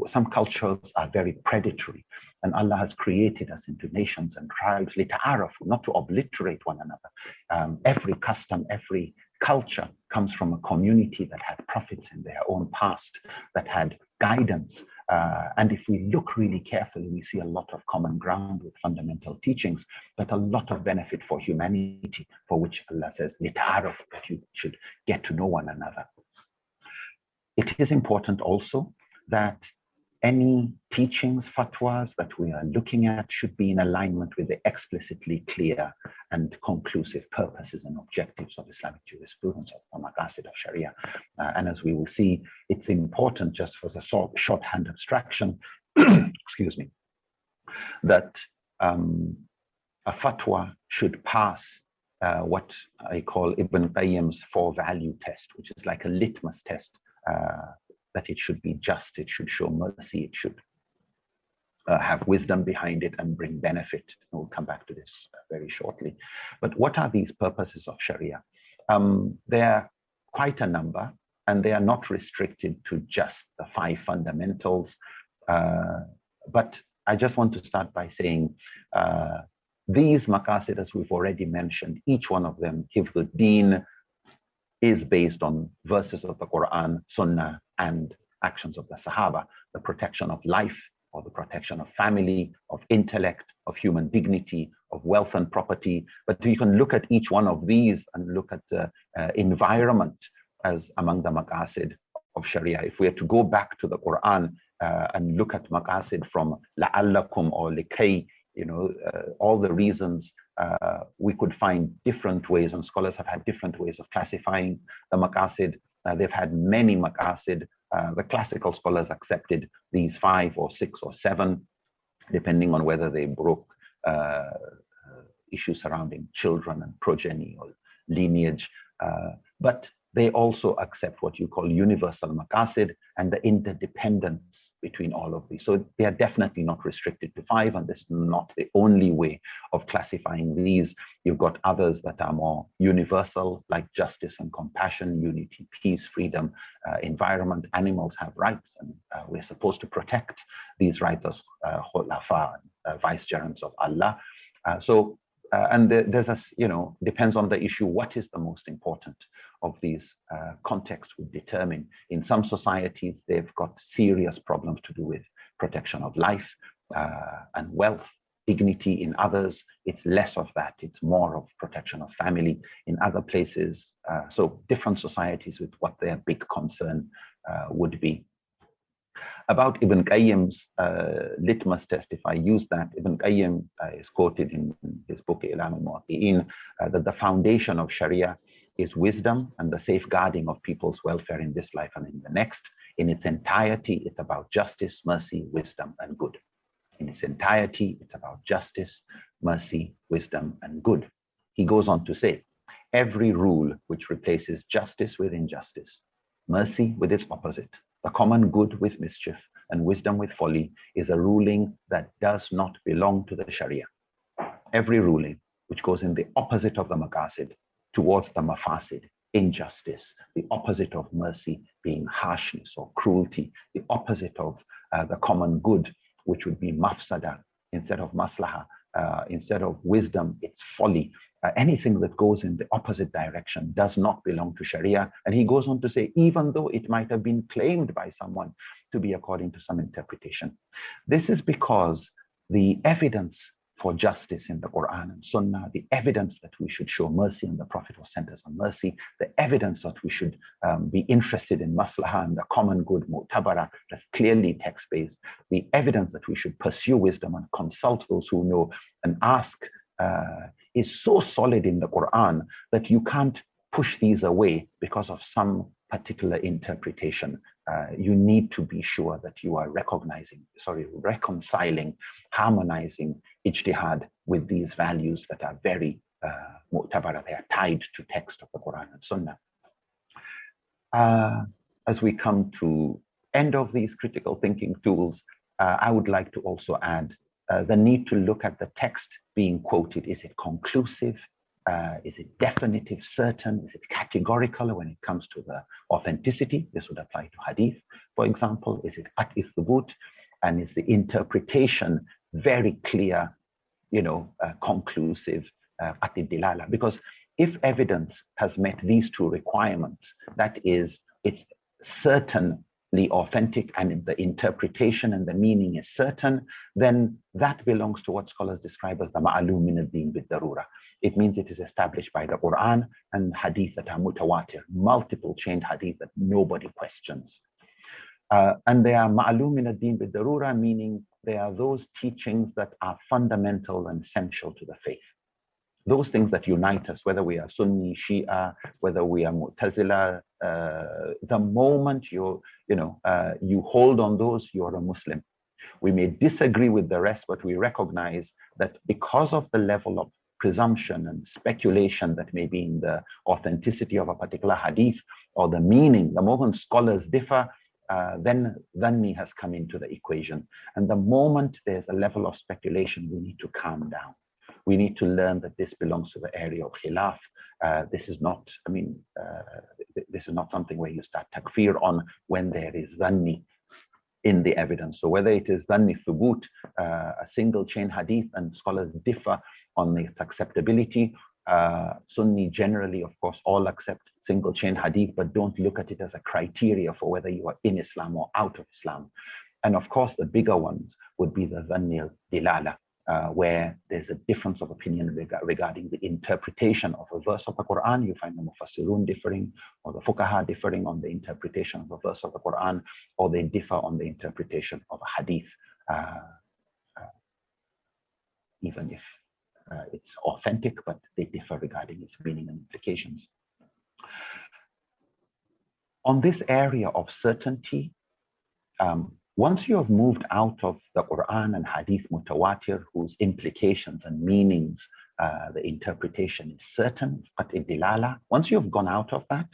some cultures are very predatory, and Allah has created us into nations and tribes, lita'arafu, not to obliterate one another. Every custom, every culture comes from a community that had prophets in their own past, that had guidance. And if we look really carefully, we see a lot of common ground with fundamental teachings, but a lot of benefit for humanity, for which Allah says, lita'arafu, that you should get to know one another. It is important also that any teachings, fatwas that we are looking at should be in alignment with the explicitly clear and conclusive purposes and objectives of Islamic jurisprudence, of the maqasid of Sharia. And as we will see, it's important, just for the shorthand abstraction, excuse me, that a fatwa should pass what I call Ibn Qayyim's 4-value test, which is like a litmus test, that it should be just, it should show mercy, it should have wisdom behind it and bring benefit. We'll come back to this very shortly. But what are these purposes of Sharia? There are quite a number, and they are not restricted to just the 5 fundamentals. But I just want to start by saying these maqasid, as we've already mentioned, each one of them, Hifdhuddin, is based on verses of the Quran, Sunnah, and actions of the Sahaba. The protection of life, or the protection of family, of intellect, of human dignity, of wealth and property. But you can look at each one of these and look at the environment as among the maqasid of Sharia. If we are to go back to the Quran and look at maqasid from la'allakum or likay, all the reasons, we could find different ways, and scholars have had different ways of classifying the maqasid. They've had many maqasid. The classical scholars accepted these 5 or 6 or 7, depending on whether they broke issues surrounding children and progeny or lineage. But they also accept what you call universal maqasid and the interdependence between all of these. So they are definitely not restricted to 5, and this is not the only way of classifying these. You've got others that are more universal, like justice and compassion, unity, peace, freedom, environment. Animals have rights, and we're supposed to protect these rights as khulafa, vicegerents of Allah. And there's a, depends on the issue, what is the most important of these contexts would determine. In some societies, they've got serious problems to do with protection of life and wealth, dignity. In others, it's less of that. It's more of protection of family. In other places, so different societies with what their big concern would be. About Ibn Qayyim's litmus test, if I use that, Ibn Qayyim is quoted in his book Ilam al-Muwaqqi'in that the foundation of Sharia is wisdom and the safeguarding of people's welfare in this life and in the next. In its entirety, it's about justice, mercy, wisdom, and good. In its entirety, it's about justice, mercy, wisdom, and good. He goes on to say, every rule which replaces justice with injustice, mercy with its opposite, the common good with mischief, and wisdom with folly is a ruling that does not belong to the Sharia. Every ruling which goes in the opposite of the maqasid towards the mafasid, injustice, the opposite of mercy being harshness or cruelty, the opposite of the common good, which would be mafsada instead of maslaha, instead of wisdom, it's folly. Anything that goes in the opposite direction does not belong to Sharia. And he goes on to say, even though it might have been claimed by someone to be according to some interpretation. This is because the evidence for justice in the Quran and Sunnah, the evidence that we should show mercy, and the Prophet was sent us on mercy, the evidence that we should be interested in maslaha and the common good, mu'tabara, that's clearly text-based, the evidence that we should pursue wisdom and consult those who know and ask is so solid in the Quran that you can't push these away because of some particular interpretation. You need to be sure that you are reconciling, harmonizing ijtihad with these values that are very mu'tabara, they are tied to text of the Quran and Sunnah. As we come to end of these critical thinking tools, I would like to also add the need to look at the text being quoted. Is it conclusive? Is it definitive, certain? Is it categorical when it comes to the authenticity? This would apply to hadith, for example. Is it qat'i thubut? And is the interpretation very clear, conclusive, qat'i dilala? Because if evidence has met these two requirements, that is, it's certainly authentic and the interpretation and the meaning is certain, then that belongs to what scholars describe as the ma'alum min ad-din bid-darura. It means it is established by the Quran and hadith that are mutawatir, multiple chained hadith that nobody questions. And they are ma'alum min ad-din bid-darura, meaning they are those teachings that are fundamental and essential to the faith. Those things that unite us, whether we are Sunni, Shia, whether we are Mu'tazila, the moment you hold on those, you are a Muslim. We may disagree with the rest, but we recognize that because of the level of presumption and speculation that may be in the authenticity of a particular hadith or the meaning, the moment scholars differ, then dhanni has come into the equation. And the moment there's a level of speculation, we need to calm down. We need to learn that this belongs to the area of khilaf. This is not, this is not something where you start takfir on when there is dhanni in the evidence. So whether it is dhanni thubut, a single chain hadith, and scholars differ on its acceptability. Sunni generally, of course, all accept single chain hadith, but don't look at it as a criteria for whether you are in Islam or out of Islam. And of course, the bigger ones would be the dhanni dilala, where there's a difference of opinion regarding the interpretation of a verse of the Quran. You find the mufassirun differing, or the fuqaha differing on the interpretation of a verse of the Quran, or they differ on the interpretation of a hadith, even if it's authentic, but they differ regarding its meaning and implications. On this area of certainty, once you have moved out of the Quran and Hadith mutawatir, whose implications and meanings, the interpretation is certain, qat'i dilala, once you have gone out of that,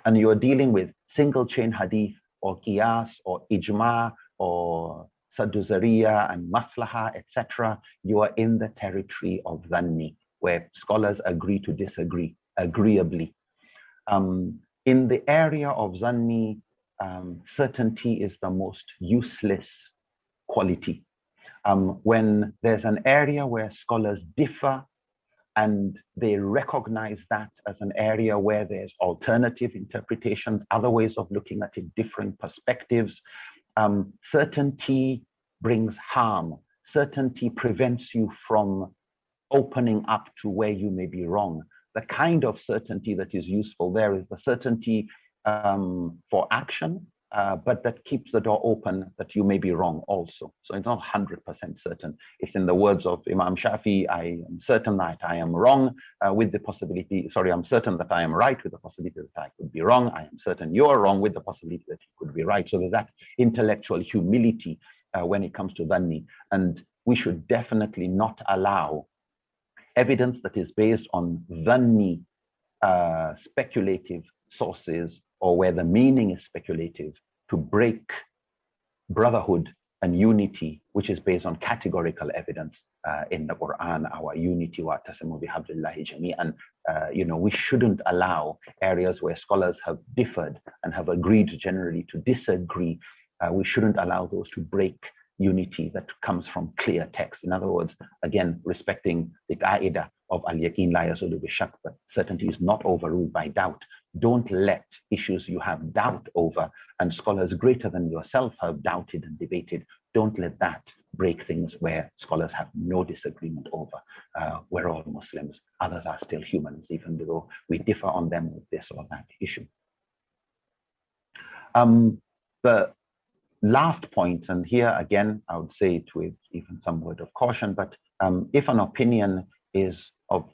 and you are dealing with single chain Hadith or qiyas or ijma or saduzariya and maslaha, etc., you are in the territory of dhanni, where scholars agree to disagree agreeably. In the area of dhanni, certainty is the most useless quality. When there's an area where scholars differ and they recognize that as an area where there's alternative interpretations, other ways of looking at it, different perspectives, certainty brings harm. Certainty prevents you from opening up to where you may be wrong. The kind of certainty that is useful there is the certainty for action, but that keeps the door open that you may be wrong also. So it's not 100% certain. It's in the words of Imam Shafi, I am certain that I am wrong with the possibility, sorry, I'm certain that I am right with the possibility that I could be wrong. I am certain you're wrong with the possibility that you could be right. So there's that intellectual humility when it comes to dhanni. And we should definitely not allow evidence that is based on dhanni speculative sources, or where the meaning is speculative, to break brotherhood and unity, which is based on categorical evidence in the Quran, our unity, wa'tasimu bihablillahi jami'an. We shouldn't allow areas where scholars have differed and have agreed generally to disagree. We shouldn't allow those to break unity that comes from clear text. In other words, again, respecting the qa'idah of al-yaqeen la yazulu bi-shak, but certainty is not overruled by doubt. Don't let issues you have doubt over, and scholars greater than yourself have doubted and debated, don't let that break things where scholars have no disagreement over. We're all Muslims. Others are still humans, even though we differ on them with this or that issue. The last point, and here again, I would say it with even some word of caution, but if an opinion is of,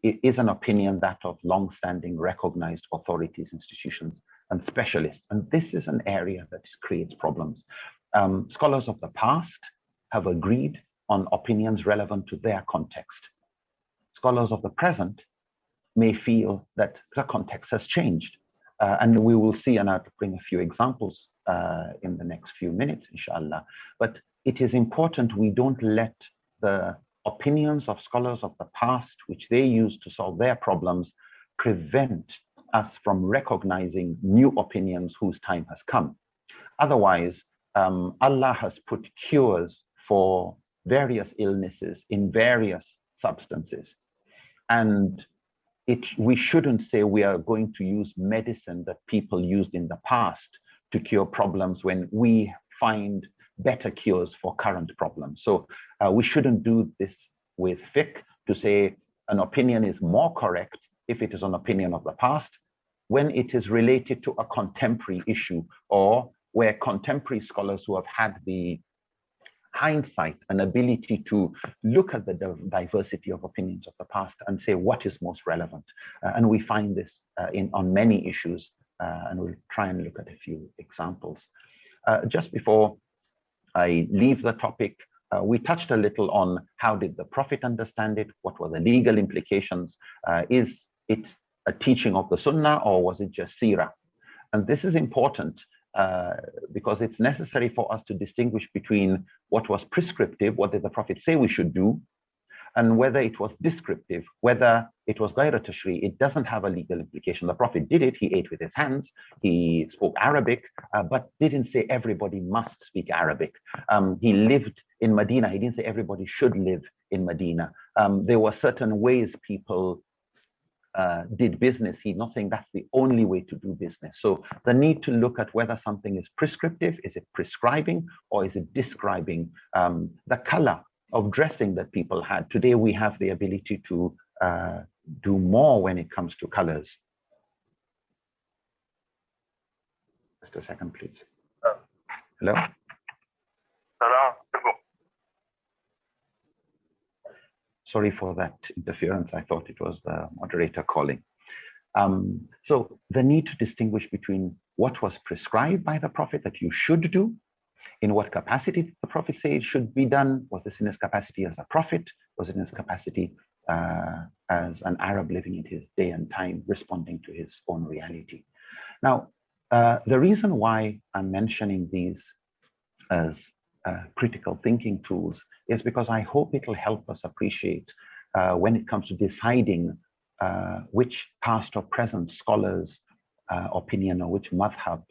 is an opinion that of long-standing recognized authorities, institutions, and specialists, and this is an area that creates problems. Scholars of the past have agreed on opinions relevant to their context. Scholars of the present may feel that the context has changed. And we will see, and I'll bring a few examples in the next few minutes, inshallah. But it is important we don't let the opinions of scholars of the past, which they use to solve their problems, prevent us from recognizing new opinions whose time has come. Otherwise, Allah has put cures for various illnesses in various substances. And we shouldn't say we are going to use medicine that people used in the past to cure problems when we find better cures for current problems. So we shouldn't do this with fiqh to say an opinion is more correct if it is an opinion of the past when it is related to a contemporary issue, or where contemporary scholars who have had the hindsight and ability to look at the diversity of opinions of the past and say what is most relevant. And we find this on many issues, and we'll try and look at a few examples. Just before I leave the topic, we touched a little on how did the Prophet understand it, what were the legal implications, is it a teaching of the Sunnah or was it just seerah? And this is important because it's necessary for us to distinguish between what was prescriptive, what did the Prophet say we should do, and whether it was descriptive, whether it was ghayra tashri', it doesn't have a legal implication. The Prophet did it, he ate with his hands, he spoke Arabic, but didn't say everybody must speak Arabic. He lived in Medina, he didn't say everybody should live in Medina. There were certain ways people did business. He's not saying that's the only way to do business. So the need to look at whether something is prescriptive, is it prescribing, or is it describing the color of dressing that people had. Today we have the ability to do more when it comes to colors. Just a second, please. Hello? Sorry for that interference. I thought it was the moderator calling. So the need to distinguish between what was prescribed by the Prophet that you should do, in what capacity did the Prophet say it should be done? Was this in his capacity as a prophet? Was it in his capacity as an Arab living in his day and time, responding to his own reality? Now, the reason why I'm mentioning these as critical thinking tools is because I hope it'll help us appreciate when it comes to deciding which past or present scholars' opinion or which madhab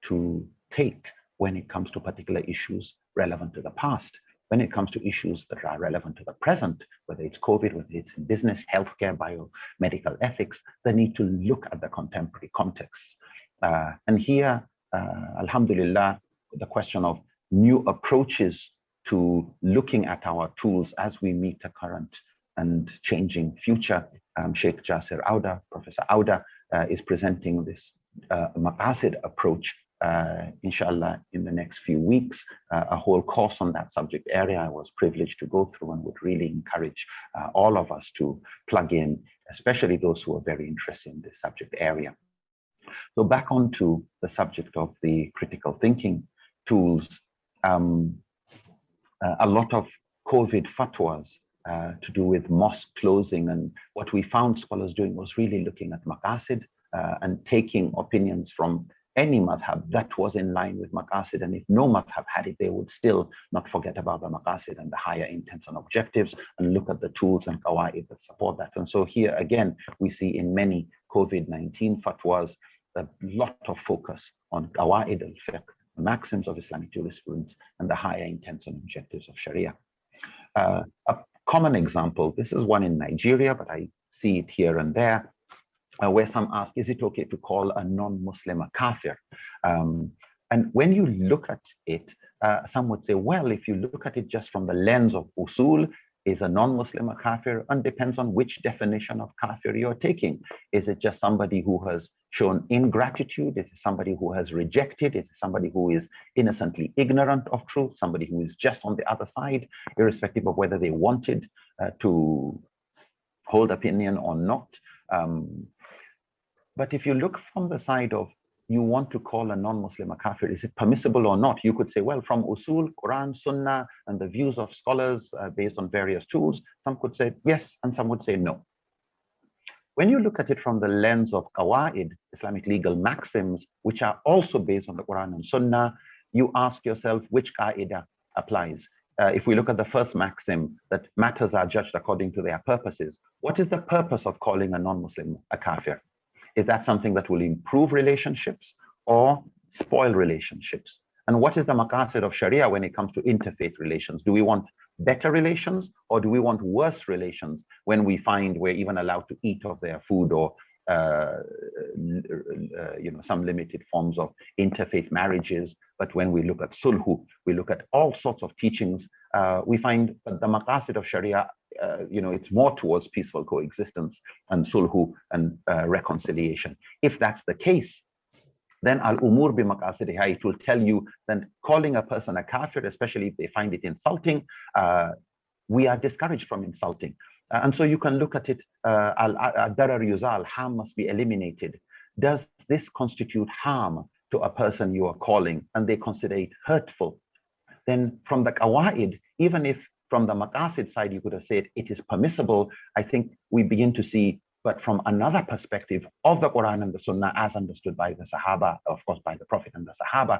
to take when it comes to particular issues relevant to the past. When it comes to issues that are relevant to the present, whether it's COVID, whether it's in business, healthcare, biomedical ethics, the need to look at the contemporary contexts. And here, alhamdulillah, the question of new approaches to looking at our tools as we meet the current and changing future. Sheikh Jasir Auda, Professor Auda, is presenting this maqasid approach, inshallah, in the next few weeks, a whole course on that subject area I was privileged to go through, and would really encourage all of us to plug in, especially those who are very interested in this subject area. So back onto the subject of the critical thinking tools, a lot of COVID fatwas to do with mosque closing, and what we found scholars doing was really looking at maqasid and taking opinions from any madhab that was in line with maqasid, and if no madhab had it, they would still not forget about the maqasid and the higher intents and objectives, and look at the tools and qawaid that support that. And so here again, we see in many COVID-19 fatwas a lot of focus on qawaid al-fiqh, the maxims of Islamic jurisprudence, and the higher intents and objectives of Sharia. A common example, this is one in Nigeria, but I see it here and there, where some ask, is it okay to call a non-Muslim a kafir? And when you look at it, some would say, well, if you look at it just from the lens of usul, is a non-Muslim a kafir? And depends on which definition of kafir you're taking. Is it just somebody who has shown ingratitude? Is it somebody who has rejected? Is it somebody who is innocently ignorant of truth? Somebody who is just on the other side, irrespective of whether they wanted to hold opinion or not? But if you look from the side of, you want to call a non-Muslim a kafir, is it permissible or not? You could say, well, from usul, Quran, Sunnah, and the views of scholars based on various tools, some could say yes, and some would say no. When you look at it from the lens of qawaid, Islamic legal maxims, which are also based on the Quran and Sunnah, you ask yourself which qaida applies. If we look at the first maxim, that matters are judged according to their purposes, what is the purpose of calling a non-Muslim a kafir? Is that something that will improve relationships or spoil relationships? And what is the maqasid of Sharia when it comes to interfaith relations? Do we want better relations, or do we want worse relations when we find we're even allowed to eat of their food, or some limited forms of interfaith marriages? But when we look at sulhu, we look at all sorts of teachings, we find that the maqasid of Sharia, it's more towards peaceful coexistence and sulhu and reconciliation. If that's the case, then al-umur bi maqasidiha, it will tell you that calling a person a kafir, especially if they find it insulting, we are discouraged from insulting. And so you can look at it, al-darar yuzal, harm must be eliminated. Does this constitute harm to a person you are calling, and they consider it hurtful? Then from the qawaid, even if from the maqasid side you could have said it is permissible, I think we begin to see, but from another perspective of the Quran and the Sunnah as understood by the Sahaba, of course by the Prophet and the Sahaba,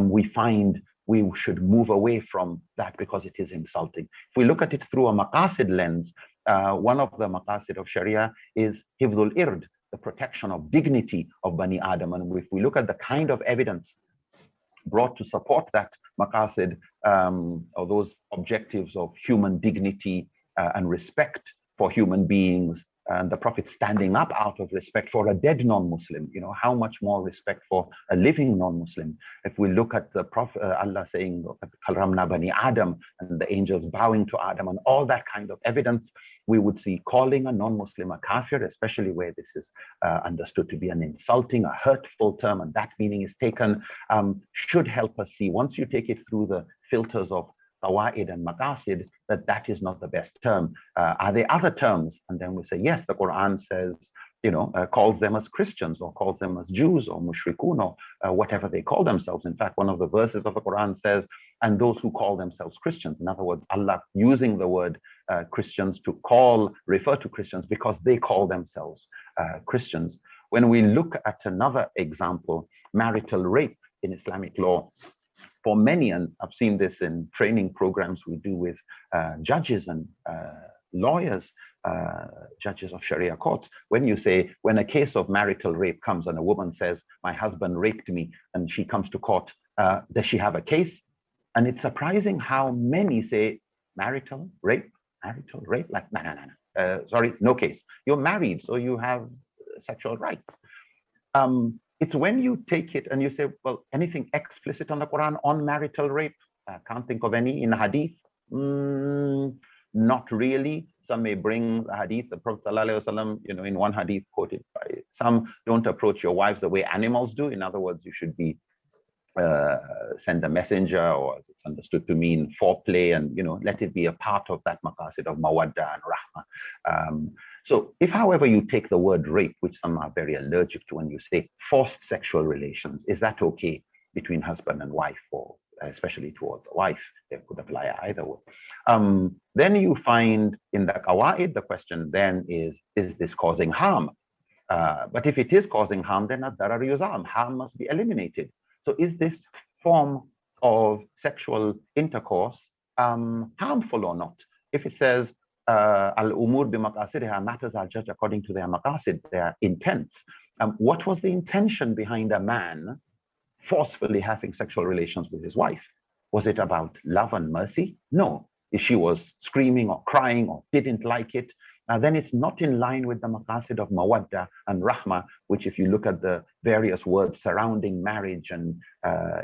we find we should move away from that because it is insulting. If we look at it through a maqasid lens, one of the maqasid of Sharia is hifdhul ird, the protection of dignity of Bani Adam. And if we look at the kind of evidence brought to support that maqasid, or those objectives of human dignity and respect for human beings, and the Prophet standing up out of respect for a dead non-Muslim, how much more respect for a living non-Muslim? If we look at the Prophet, Allah saying, Karamna Bani Adam, and the angels bowing to Adam, and all that kind of evidence, we would see calling a non-Muslim a kafir, especially where this is understood to be an insulting, a hurtful term, and that meaning is taken, should help us see, once you take it through the filters of qawaid and maqasid, that is not the best term. Are there other terms? And then we say, yes, the Quran says, calls them as Christians, or calls them as Jews, or mushrikun, or whatever they call themselves. In fact, one of the verses of the Quran says, and those who call themselves Christians. In other words, Allah using the word Christians to refer to Christians because they call themselves Christians. When we look at another example, marital rape in Islamic law, for many, and I've seen this in training programs we do with judges and lawyers, judges of Sharia courts, when you say, when a case of marital rape comes and a woman says, my husband raped me, and she comes to court, does she have a case? And it's surprising how many say, marital rape, like, no, sorry, no case. You're married, so you have sexual rights. It's when you take it and you say, well, anything explicit on the Quran on marital rape? I can't think of any in hadith. Not really. Some may bring the hadith, the Prophet ﷺ, in one hadith quoted by Some don't approach your wives the way animals do. In other words, you should be send a messenger, or as it's understood to mean foreplay, and let it be a part of that maqasid of mawadda and rahma. So if, however, you take the word rape, which some are very allergic to when you say forced sexual relations, is that okay between husband and wife, or especially towards the wife? It could apply either way. Then you find in the qawaid, the question then is this causing harm? But if it is causing harm, then ad-darar yuzam, harm must be eliminated. So is this form of sexual intercourse harmful or not? If it says al-umur bi-maqasidiha, matters are judged according to their maqasid, their intents. What was the intention behind a man forcefully having sexual relations with his wife? Was it about love and mercy? No. If she was screaming or crying or didn't like it, then it's not in line with the maqasid of mawadda and rahma, which, if you look at the various words surrounding marriage and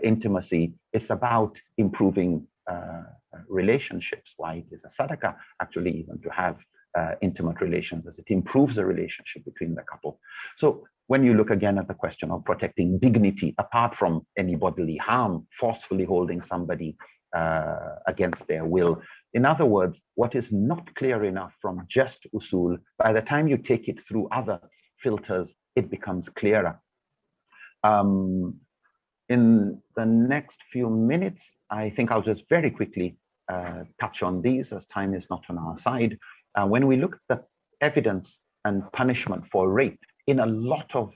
intimacy, it's about improving relationships. Why it is a sadaqah, actually, even to have intimate relations, as it improves the relationship between the couple. So when you look again at the question of protecting dignity, apart from any bodily harm, forcefully holding somebody against their will. In other words, what is not clear enough from just usul, by the time you take it through other filters, it becomes clearer. In the next few minutes, I think I'll just very quickly touch on these, as time is not on our side. When we look at the evidence and punishment for rape in a lot of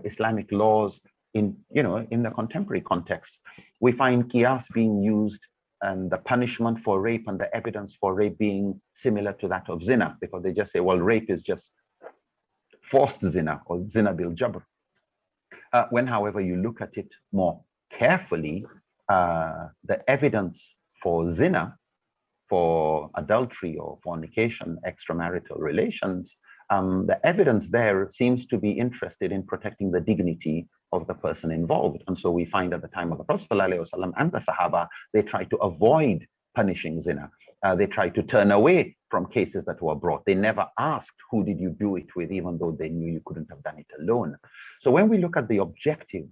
Islamic laws, in the contemporary context, we find qiyas being used, and the punishment for rape and the evidence for rape being similar to that of zina, because they just say, well, rape is just forced zina, or zina bil jabr. When, however, you look at it more carefully, the evidence for zina, for adultery or fornication, extramarital relations, the evidence there seems to be interested in protecting the dignity of the person involved. And so we find at the time of the Prophet ﷺ and the Sahaba, they tried to avoid punishing zina. They tried to turn away from cases that were brought. They never asked, who did you do it with, even though they knew you couldn't have done it alone. So when we look at the objectives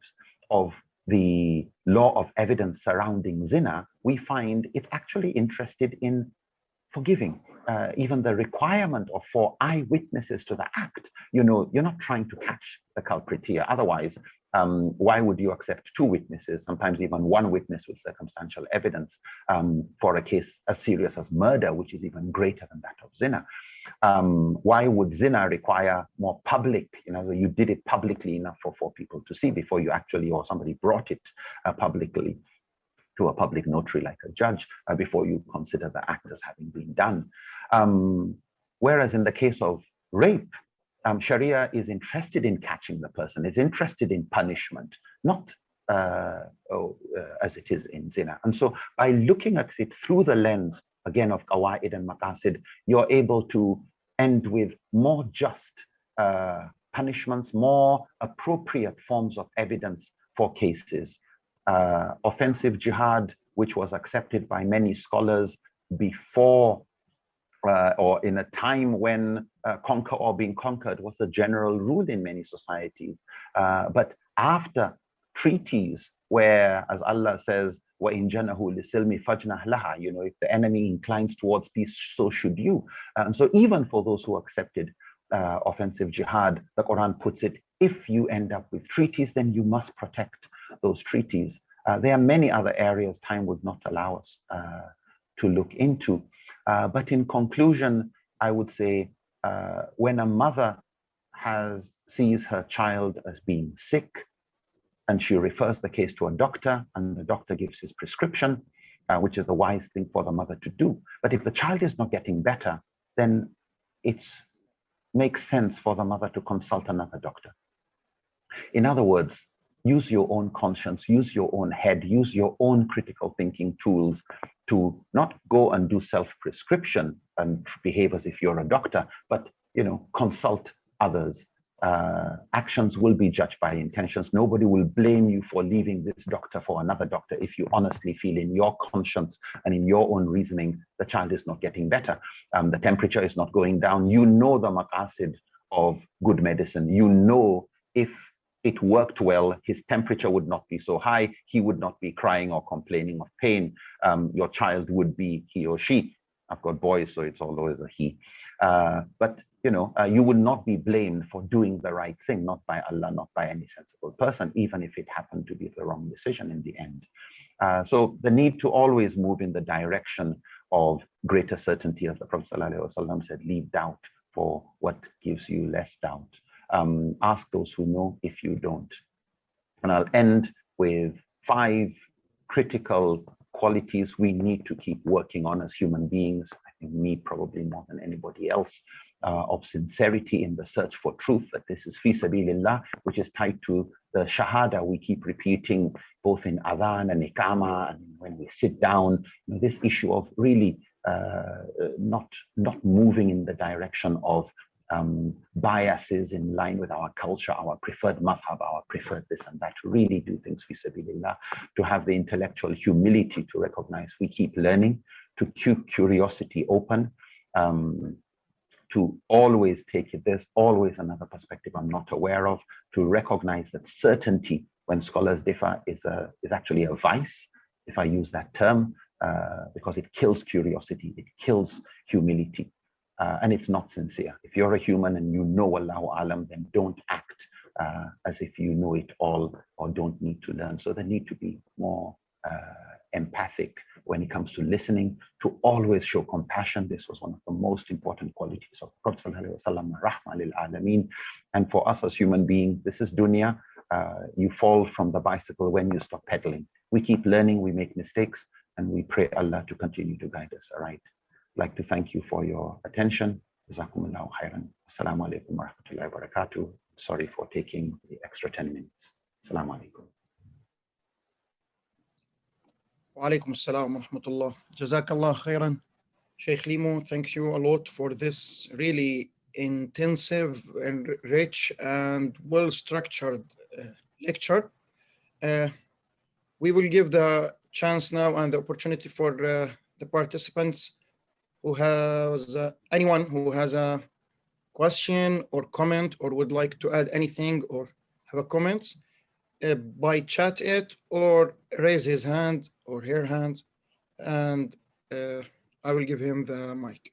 of the law of evidence surrounding zina, we find it's actually interested in forgiving. Even the requirement of 4 eyewitnesses to the act, you're not trying to catch the culprit here. Otherwise, why would you accept 2 witnesses, sometimes even 1 witness with circumstantial evidence, for a case as serious as murder, which is even greater than that of zina? Why would zina require more public, you did it publicly enough for people to see before you actually, or somebody brought it publicly to a public notary like a judge, before you consider the act as having been done. Whereas in the case of rape, Sharia is interested in catching the person, is interested in punishment, not as it is in zina. And so by looking at it through the lens, again, of qawaid and maqasid, you're able to end with more just punishments, more appropriate forms of evidence for cases. Offensive jihad, which was accepted by many scholars before or in a time when conquer or being conquered was a general rule in many societies. But after treaties where, as Allah says, وَإِن جَنَهُ لِسِلْمِ فَجْنَهْ لَهَا, if the enemy inclines towards peace, so should you. And so even for those who accepted offensive jihad, the Quran puts it, if you end up with treaties, then you must protect those treaties. There are many other areas time would not allow us to look into. But in conclusion, I would say when a mother sees her child as being sick, and she refers the case to a doctor, and the doctor gives his prescription, which is the wise thing for the mother to do. But if the child is not getting better, then it makes sense for the mother to consult another doctor. In other words, use your own conscience, use your own head, use your own critical thinking tools to not go and do self-prescription and behave as if you're a doctor, but consult others. Actions will be judged by intentions. Nobody will blame you for leaving this doctor for another doctor if you honestly feel in your conscience and in your own reasoning the child is not getting better. The temperature is not going down. You know the maqasid of good medicine. You know, if it worked well, his temperature would not be so high, he would not be crying or complaining of pain. Your child would be he or she. I've got boys, so it's always a he. But you know, you would not be blamed for doing the right thing, not by Allah, not by any sensible person, even if it happened to be the wrong decision in the end. So the need to always move in the direction of greater certainty, as the Prophet ﷺ said, leave doubt for what gives you less doubt. Ask those who know if you don't. And I'll end with 5 critical qualities we need to keep working on as human beings. I think me probably more than anybody else, of sincerity in the search for truth, that this is fi sabilillah, which is tied to the shahada we keep repeating both in adhan and iqama, and when we sit down, you know, this issue of really not moving in the direction of biases in line with our culture, our preferred madhab, our preferred this and that, to really do things fi sabilillah, to have the intellectual humility to recognize we keep learning, to keep curiosity open, to always take it, there's always another perspective I'm not aware of, to recognize that certainty, when scholars differ, is actually a vice, if I use that term, because it kills curiosity, it kills humility. And it's not sincere. If you're a human and you know Allahu Alam, then don't act as if you know it all or don't need to learn. So there need to be more empathic when it comes to listening, to always show compassion. This was one of the most important qualities of Prophet ﷺ, rahma lil alameen. And for us as human beings, this is dunya. You fall from the bicycle when you stop pedaling. We keep learning, we make mistakes, and we pray Allah to continue to guide us aright. I'd like to thank you for your attention. Jazakumullahu khairan. Assalamu alaikum wa rahmatullahi wa barakatuh. Sorry for taking the extra 10 minutes. Assalamu alaikum. Wa alaikum assalam wa rahmatullah. Jazakallah khairan. Sheikh Lemu, thank you a lot for this really intensive and rich and well-structured lecture. We will give the chance now and the opportunity for the participants who has anyone who has a question or comment or would like to add anything or have a comment, by chat it or raise his hand or her hand, and I will give him the mic.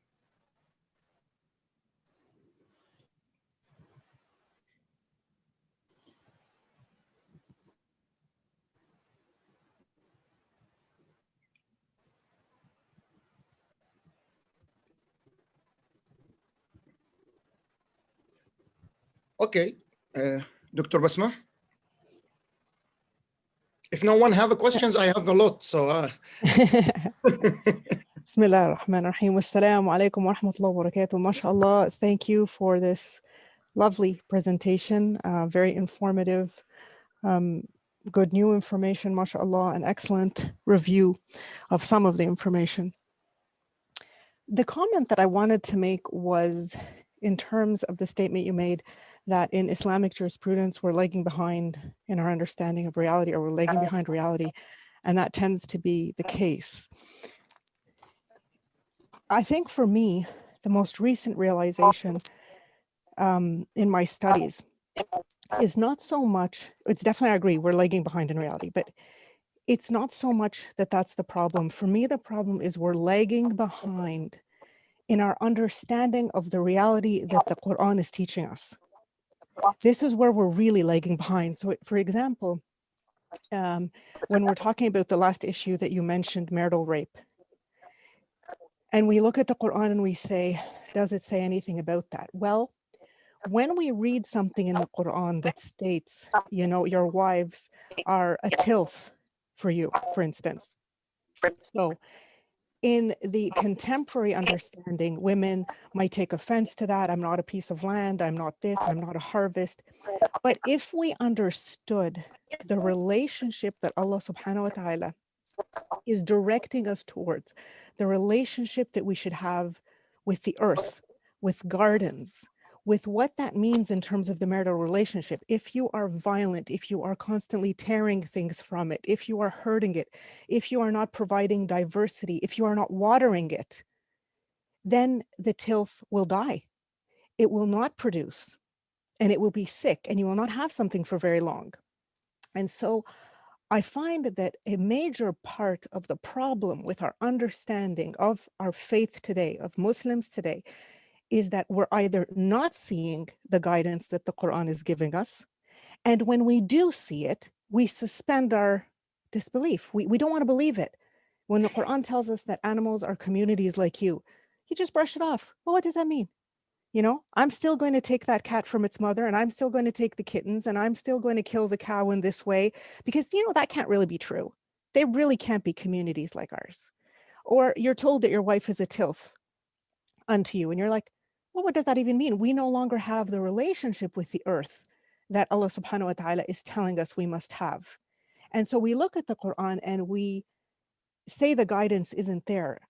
Okay, Dr. Basma. If no one have questions, I have a lot. So. Bismillah ar-Rahman ar-Rahim. Wassalamu alaikum wa rahmatullahi wa barakatuh. MashaAllah. Thank you for this lovely presentation. Very informative. Good new information, MashaAllah. An excellent review of some of the information. The comment that I wanted to make was in terms of the statement you made that in Islamic jurisprudence, we're lagging behind in our understanding of reality, or we're lagging behind reality, and that tends to be the case. I think for me, the most recent realization in my studies is not so much, it's definitely, I agree, we're lagging behind in reality, but it's not so much that that's the problem. For me, the problem is we're lagging behind in our understanding of the reality that the Quran is teaching us. This is where we're really lagging behind. So for example, when we're talking about the last issue that you mentioned, marital rape, and we look at the Quran and we say, does it say anything about that? Well, when we read something in the Quran that states, you know, your wives are a tilth for you, for instance. So in the contemporary understanding, women might take offense to that. I'm not a piece of land. I'm not this. I'm not a harvest. But if we understood the relationship that Allah subhanahu wa ta'ala is directing us towards, the relationship that we should have with the earth, with gardens, with what that means in terms of the marital relationship. If you are violent, if you are constantly tearing things from it, if you are hurting it, if you are not providing diversity, if you are not watering it, then the tilth will die. it will not produce, and it will be sick, and you will not have something for very long. And so I find that a major part of the problem with our understanding of our faith today, of Muslims today, is that we're either not seeing the guidance that the Quran is giving us, and when we do see it, we suspend our disbelief. We don't want to believe it. When the Quran tells us that animals are communities like you just brush it off. Well, what does that mean? You know, I'm still going to take that cat from its mother, and I'm still going to take the kittens, and I'm still going to kill the cow in this way, because, you know, that can't really be true. They really can't be communities like ours. Or you're told that your wife is a tilth unto you, and you're like, well, what does that even mean? We no longer have the relationship with the earth that Allah subhanahu wa ta'ala is telling us we must have. And so we look at the Quran and we say the guidance isn't there.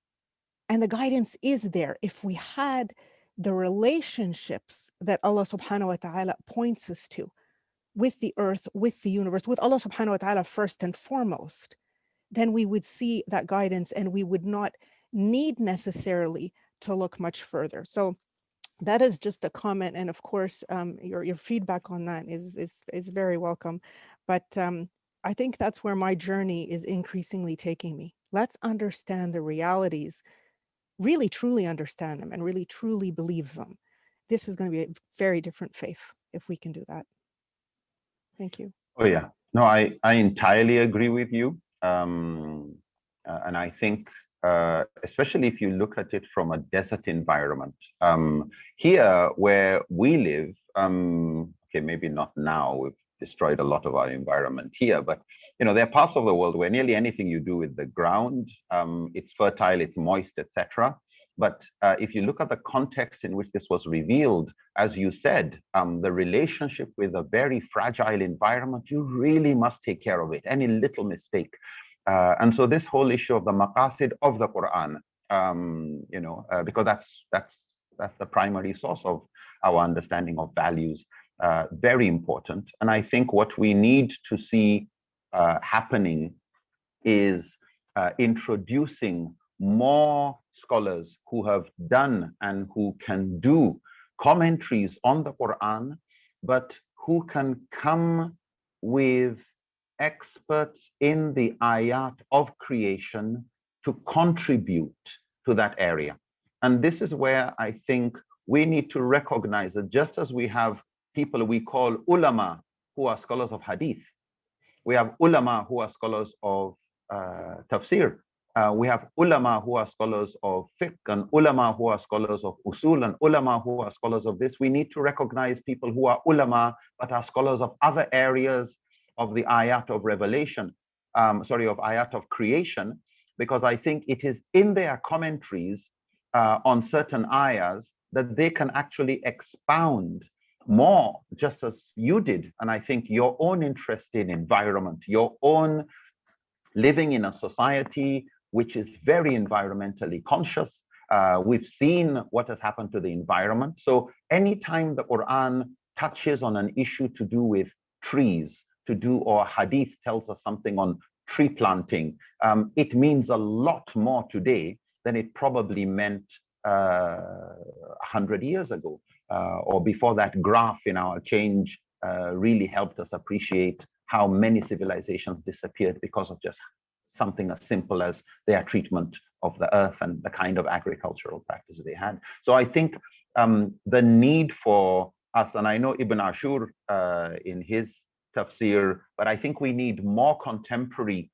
And the guidance is there if we had the relationships that Allah subhanahu wa ta'ala points us to with the earth, with the universe, with Allah subhanahu wa ta'ala first and foremost, then we would see that guidance and we would not need necessarily to look much further. So that is just a comment. And of course, your feedback on that is very welcome. But I think that's where my journey is increasingly taking me. Let's understand the realities, really truly understand them, and really truly believe them. This is going to be a very different faith if we can do that. Thank you. Oh yeah, no, I entirely agree with you. And I think, especially if you look at it from a desert environment, here where we live, okay, maybe not now, we've destroyed a lot of our environment here, but you know, there are parts of the world where nearly anything you do with the ground, it's fertile, it's moist, etc. But if you look at the context in which this was revealed, as you said, the relationship with a very fragile environment, you really must take care of it. Any little mistake. And so this whole issue of the maqasid of the Quran, you know, because that's the primary source of our understanding of values, very important. And I think what we need to see happening is introducing more scholars who have done and who can do commentaries on the Quran, but who can come with experts in the ayat of creation to contribute to that area. And this is where I think we need to recognize that just as we have people we call ulama who are scholars of hadith, we have ulama who are scholars of tafsir, we have ulama who are scholars of fiqh, and ulama who are scholars of usul, and ulama who are scholars of this. We need to recognize people who are ulama but are scholars of other areas of the ayat of revelation, of ayat of creation, because I think it is in their commentaries on certain ayahs that they can actually expound more, just as you did. And I think your own interest in environment, your own living in a society which is very environmentally conscious. We've seen what has happened to the environment. So anytime the Quran touches on an issue to do with trees, or hadith tells us something on tree planting, it means a lot more today than it probably meant 100 years ago. Or before that graph in our change really helped us appreciate how many civilizations disappeared because of just something as simple as their treatment of the earth and the kind of agricultural practice they had. So I think the need for us, and I know Ibn Ashur in his tafsir, but I think we need more contemporary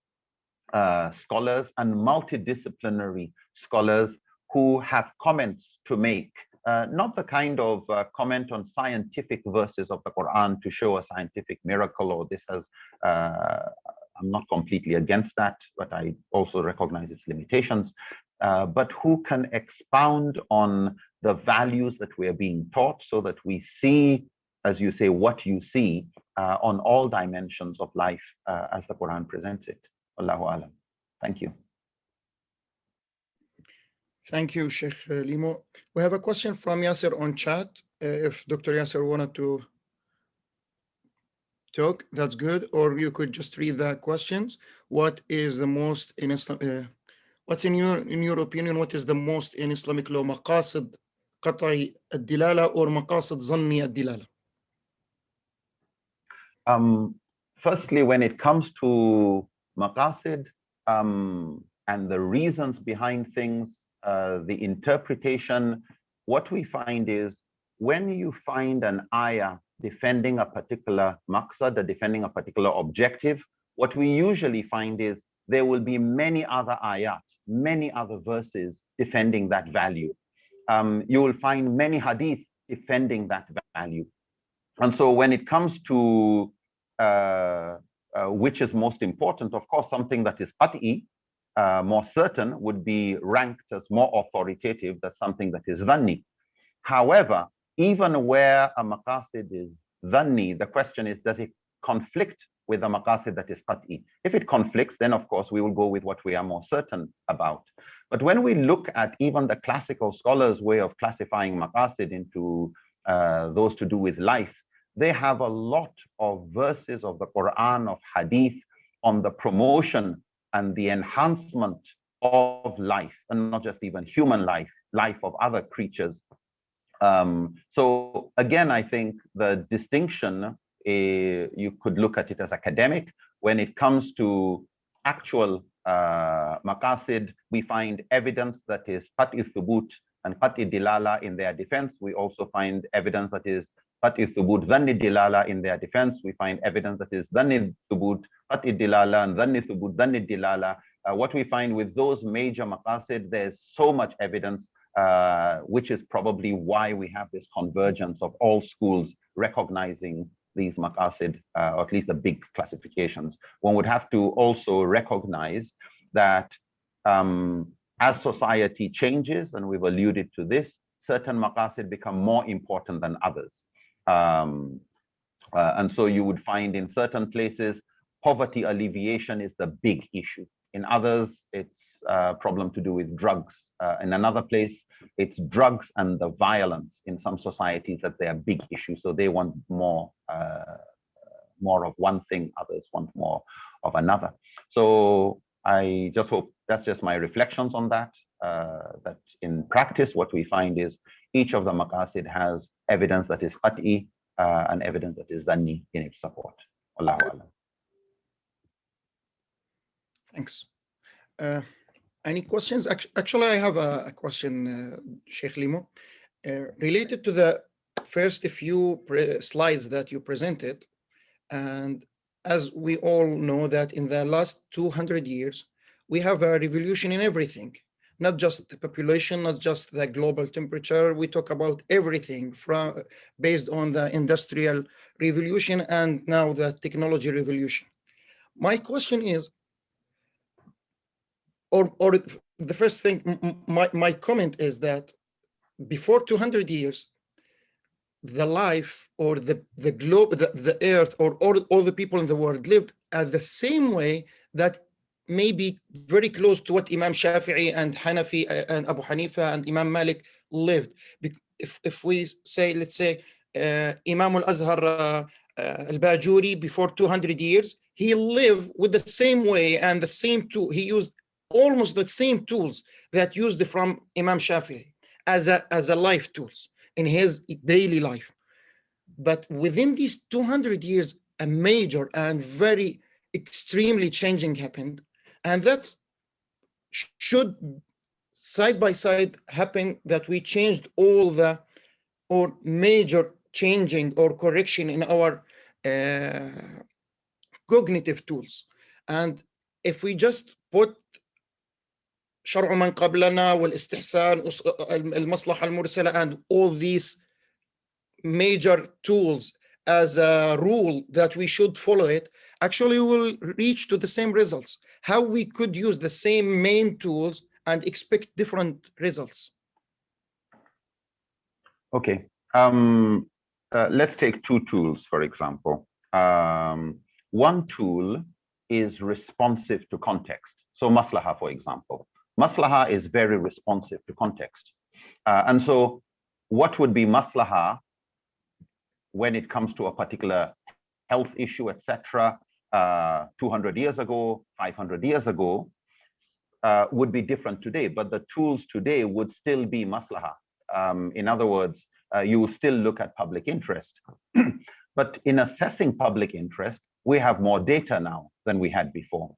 scholars and multidisciplinary scholars who have comments to make. Not the kind of comment on scientific verses of the Quran to show a scientific miracle, or this has, I'm not completely against that, but I also recognize its limitations, but who can expound on the values that we are being taught so that we see, as you say, what you see on all dimensions of life as the Quran presents it. Allahu Alam. Thank you. Thank you, Sheikh Lemu. We have a question from Yasser on chat. If Dr. Yasser wanted to talk, that's good. Or you could just read the questions. What is the most in Islam? What's in your opinion? What is the most in Islamic law maqasid قطعي الدلالة or مقاصد ظني الدلالة. Firstly, when it comes to maqasid and the reasons behind things, the interpretation, what we find is when you find an ayah defending a particular maqsad, or defending a particular objective, what we usually find is there will be many other ayat, many other verses defending that value. You will find many hadith defending that value. And so when it comes to which is most important, of course, something that is qat'i, more certain, would be ranked as more authoritative than something that is dhanni. However, even where a maqasid is dhanni, the question is, does it conflict with a maqasid that is qat'i? If it conflicts, then of course we will go with what we are more certain about. But when we look at even the classical scholars' way of classifying maqasid into those to do with life, they have a lot of verses of the Quran, of hadith, on the promotion and the enhancement of life, and not just even human life, life of other creatures. So again, I think the distinction, you could look at it as academic. When it comes to actual maqasid, we find evidence that is qat'i thubut and qat'i dilala in their defense. We also find evidence that is qat'i thubut dhanni dilala in their defense. We find evidence that is dhanni thubut qat'i dilala and dhanni thubut dhanni dilala. What we find with those major maqasid, there's so much evidence, which is probably why we have this convergence of all schools recognizing these maqasid, or at least the big classifications. One would have to also recognize that as society changes, and we've alluded to this, certain maqasid become more important than others. And so you would find in certain places, poverty alleviation is the big issue. In others, it's a problem to do with drugs. In another place, it's drugs and the violence in some societies that they are big issues. So they want more of one thing, others want more of another. So I just hope that's just my reflections on that, that in practice, what we find is each of the maqasid has evidence that is qat'i and evidence that is dhanni in its support. Allahu Alam. Thanks. Any questions? Actually, I have a question, Sheikh Lemu, related to the first few slides that you presented. And as we all know that in the last 200 years, we have a revolution in everything, not just the population, not just the global temperature. We talk about everything from based on the industrial revolution and now the technology revolution. My question is, or the first thing, my comment is that before 200 years, the life or the globe, the earth, or all the people in the world lived at the same way that maybe very close to what Imam Shafi'i and Hanafi and Abu Hanifa and Imam Malik lived. If we say, let's say, Imam al-Azhar al-Bajuri before 200 years, he lived with the same way and the same tool. He used almost the same tools that used from Imam Shafi'i as a life tools in his daily life. But within these 200 years, a major and very extremely changing happened. And that should side by side happen, that we changed all the or major changing or correction in our cognitive tools. And if we just put شرع من قبلنا والاستحسان المصلحة المرسلة and all these major tools as a rule that we should follow it, actually we'll reach to the same results. How we could use the same main tools and expect different results? Okay. Let's take two tools, for example. One tool is responsive to context. So maslaha, for example. Maslaha is very responsive to context. And so what would be maslaha when it comes to a particular health issue, etc., 200 years ago, 500 years ago, would be different today, but the tools today would still be maslaha. In other words, you will still look at public interest. But in assessing public interest, we have more data now than we had before.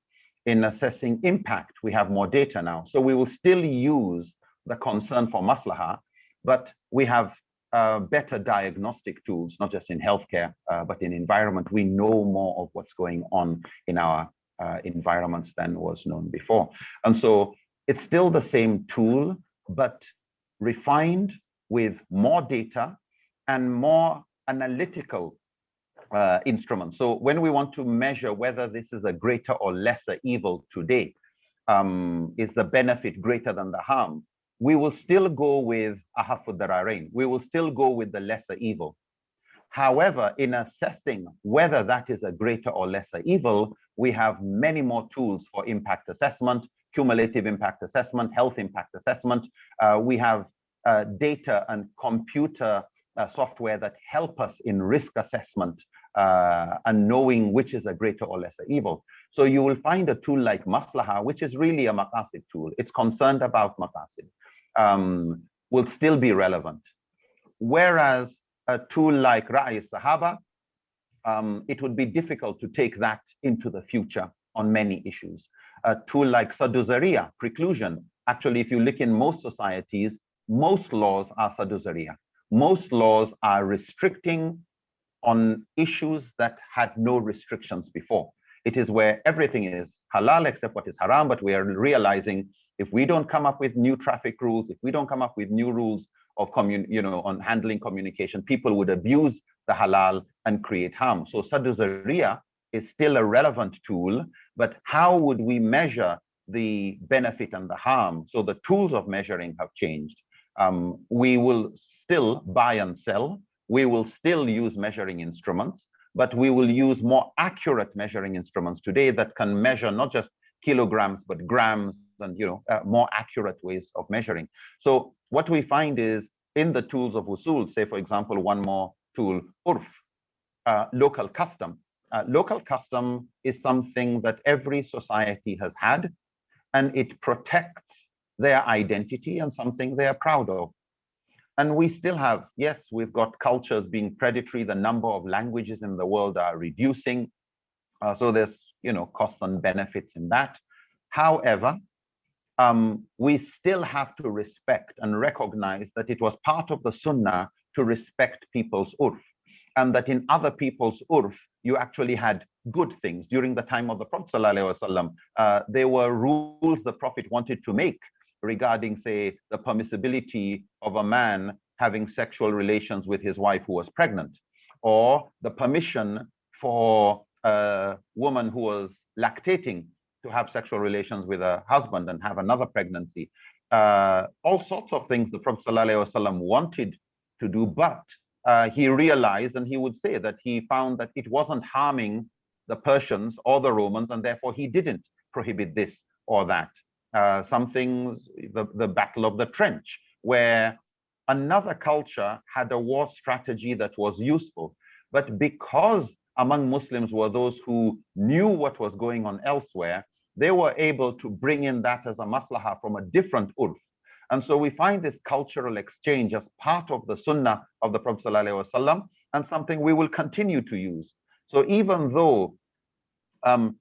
In assessing impact, we have more data now. So we will still use the concern for maslaha, but we have better diagnostic tools, not just in healthcare, but in environment. We know more of what's going on in our environments than was known before. And so it's still the same tool, but refined with more data and more analytical instruments. So when we want to measure whether this is a greater or lesser evil today, is the benefit greater than the harm, we will still go with ahafud dararain. We will still go with the lesser evil. However, in assessing whether that is a greater or lesser evil, we have many more tools for impact assessment, cumulative impact assessment, health impact assessment. We have data and computer software that help us in risk assessment and knowing which is a greater or lesser evil. So you will find a tool like Maslaha, which is really a maqasid tool. It's concerned about maqasid, will still be relevant. Whereas a tool like Ra'i Sahaba, it would be difficult to take that into the future on many issues. A tool like Saddu Zaria, preclusion. Actually, if you look in most societies, most laws are Saddu Zaria. Most laws are restricting on issues that had no restrictions before. It is where everything is halal except what is haram, but we are realizing if we don't come up with new traffic rules, if we don't come up with new rules of on handling communication, people would abuse the halal and create harm. So Saddu Zaria is still a relevant tool, but how would we measure the benefit and the harm? So the tools of measuring have changed. We will still buy and sell. We will still use measuring instruments, but we will use more accurate measuring instruments today that can measure not just kilograms, but grams and more accurate ways of measuring. So what we find is in the tools of usul, say for example, one more tool, urf, local custom. Local custom is something that every society has had, and it protects their identity and something they are proud of. And we still have, yes, we've got cultures being predatory. The number of languages in the world are reducing. So there's, costs and benefits in that. However, we still have to respect and recognize that it was part of the sunnah to respect people's urf, and that in other people's urf, you actually had good things. During the time of the Prophet ﷺ, there were rules the Prophet wanted to make regarding, say, the permissibility of a man having sexual relations with his wife who was pregnant, or the permission for a woman who was lactating to have sexual relations with a husband and have another pregnancy. All sorts of things the Prophet ﷺ wanted to do, but he realized, and he would say that he found that it wasn't harming the Persians or the Romans, and therefore he didn't prohibit this or that. Some things, the Battle of the Trench, where another culture had a war strategy that was useful, but because among Muslims were those who knew what was going on elsewhere, they were able to bring in that as a maslaha from a different urf. And so we find this cultural exchange as part of the sunnah of the Prophet ﷺ, and something we will continue to use. So even though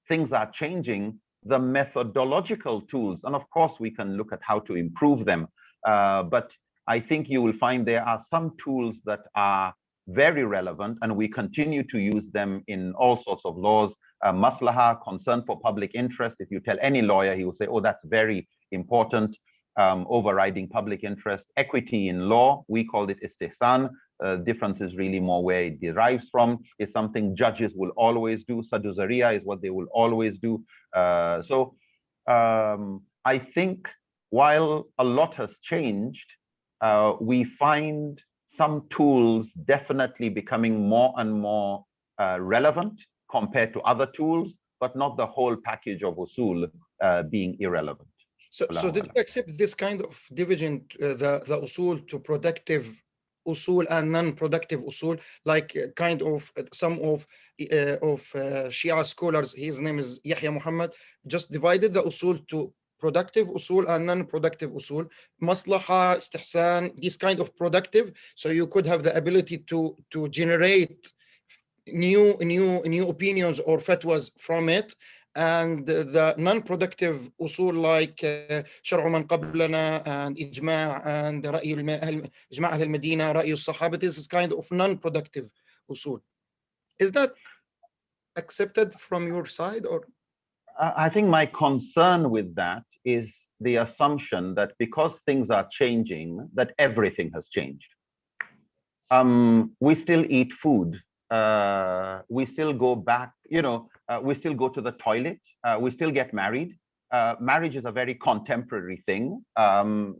things are changing, the methodological tools, and of course we can look at how to improve them, but I think you will find there are some tools that are very relevant, and we continue to use them in all sorts of laws. Maslaha, concern for public interest. If you tell any lawyer, he will say, oh, that's very important. Overriding public interest. Equity in law, we call it istihsan. Difference is really more where it derives from. Is something judges will always do. Saddu Zaria is what they will always do. So I think while a lot has changed, we find some tools definitely becoming more and more relevant compared to other tools, but not the whole package of usul being irrelevant. So did you accept this kind of division, the usul to productive usul and non-productive usul, like kind of some of Shia scholars, his name is Yahya Muhammad, just divided the usul to productive usul and non-productive usul. Maslaha, istihsan, this kind of productive. So you could have the ability to generate new opinions or fatwas from it. And the non-productive usul like شرع من قبلنا and إجماع and رأي إجماع أهل المدينة رأي الصحابة, this is kind of non-productive usul. Is that accepted from your side? Or I think my concern with that is the assumption that because things are changing, that everything has changed. We still eat food. We still go back, we still go to the toilet. We still get married. Marriage is a very contemporary thing,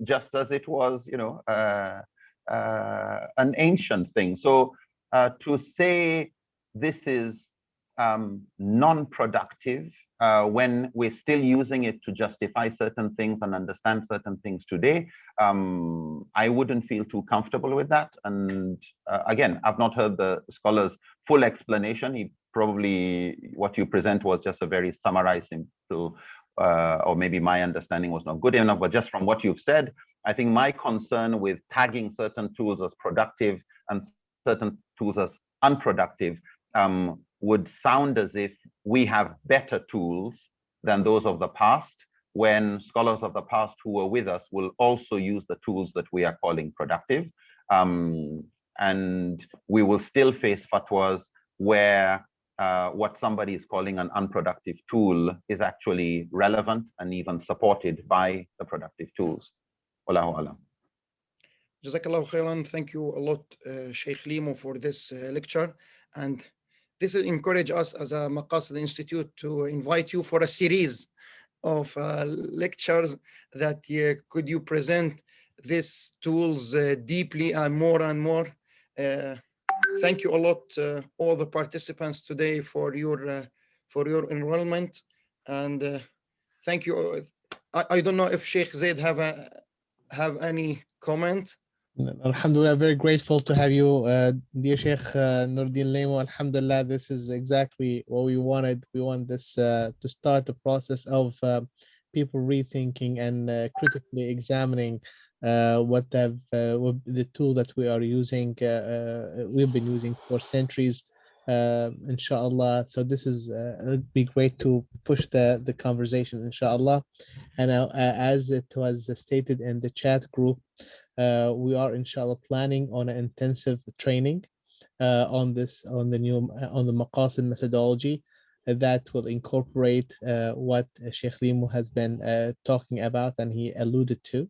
just as it was, an ancient thing. So to say this is non-productive when we're still using it to justify certain things and understand certain things today, I wouldn't feel too comfortable with that. And again, I've not heard the scholar's full explanation. He probably, what you present was just a very summarizing to, or maybe my understanding was not good enough, but just from what you've said, I think my concern with tagging certain tools as productive and certain tools as unproductive would sound as if we have better tools than those of the past, when scholars of the past who were with us will also use the tools that we are calling productive. And we will still face fatwas where what somebody is calling an unproductive tool is actually relevant and even supported by the productive tools. Wallahu alam. Jazakallahu khairan. Thank you a lot, Sheikh Lemu, for this lecture. And this will encourage us as a Maqasid Institute to invite you for a series of lectures that could you present these tools deeply and more and more. Thank you a lot, all the participants today for your enrollment, and thank you. I don't know if Sheikh Zaid have any comment. Alhamdulillah, very grateful to have you, dear Sheikh Nuruddeen Lemu. Alhamdulillah, this is exactly what we wanted. We want this to start the process of people rethinking and critically examining what the tool that we are using, we've been using for centuries, inshallah. So this is it'd be great to push the conversation, inshallah. And as it was stated in the chat group, we are inshallah planning on an intensive training on the Maqasid methodology that will incorporate what Sheikh Lemu has been talking about and he alluded to.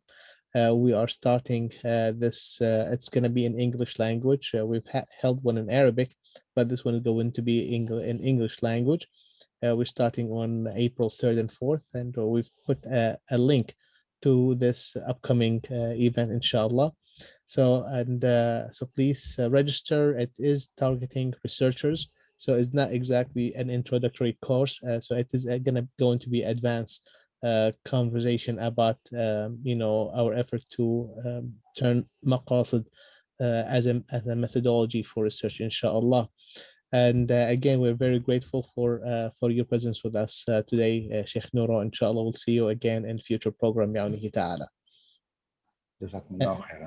We are starting this, it's going to be in English language. We've held one in Arabic, but this one is going to be in English language. We're starting on April 3rd and 4th, and we've put a link to this upcoming event, inshallah. So please register. It is targeting researchers, so it's not exactly an introductory course. So it is going to be advanced conversation about our effort to turn Maqasid as a methodology for research, inshallah. And again, we're very grateful for your presence with us today, Sheikh Nuro. Inshallah, we'll see you again in future program, bi'awnihi ta'ala.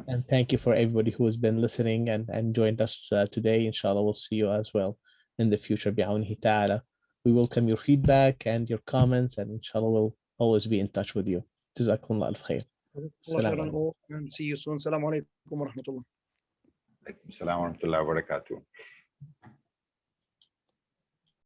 And thank you for everybody who has been listening and joined us today. Inshallah, we'll see you as well in the future, bi'awnihi ta'ala. We welcome your feedback and your comments, and inshallah, we'll always be in touch with you. Jazakumullah al-khair. And see you soon. Assalamu alaikum wa rahmatullah. Alaikum salam wa rahmatullahi wa barakatuh.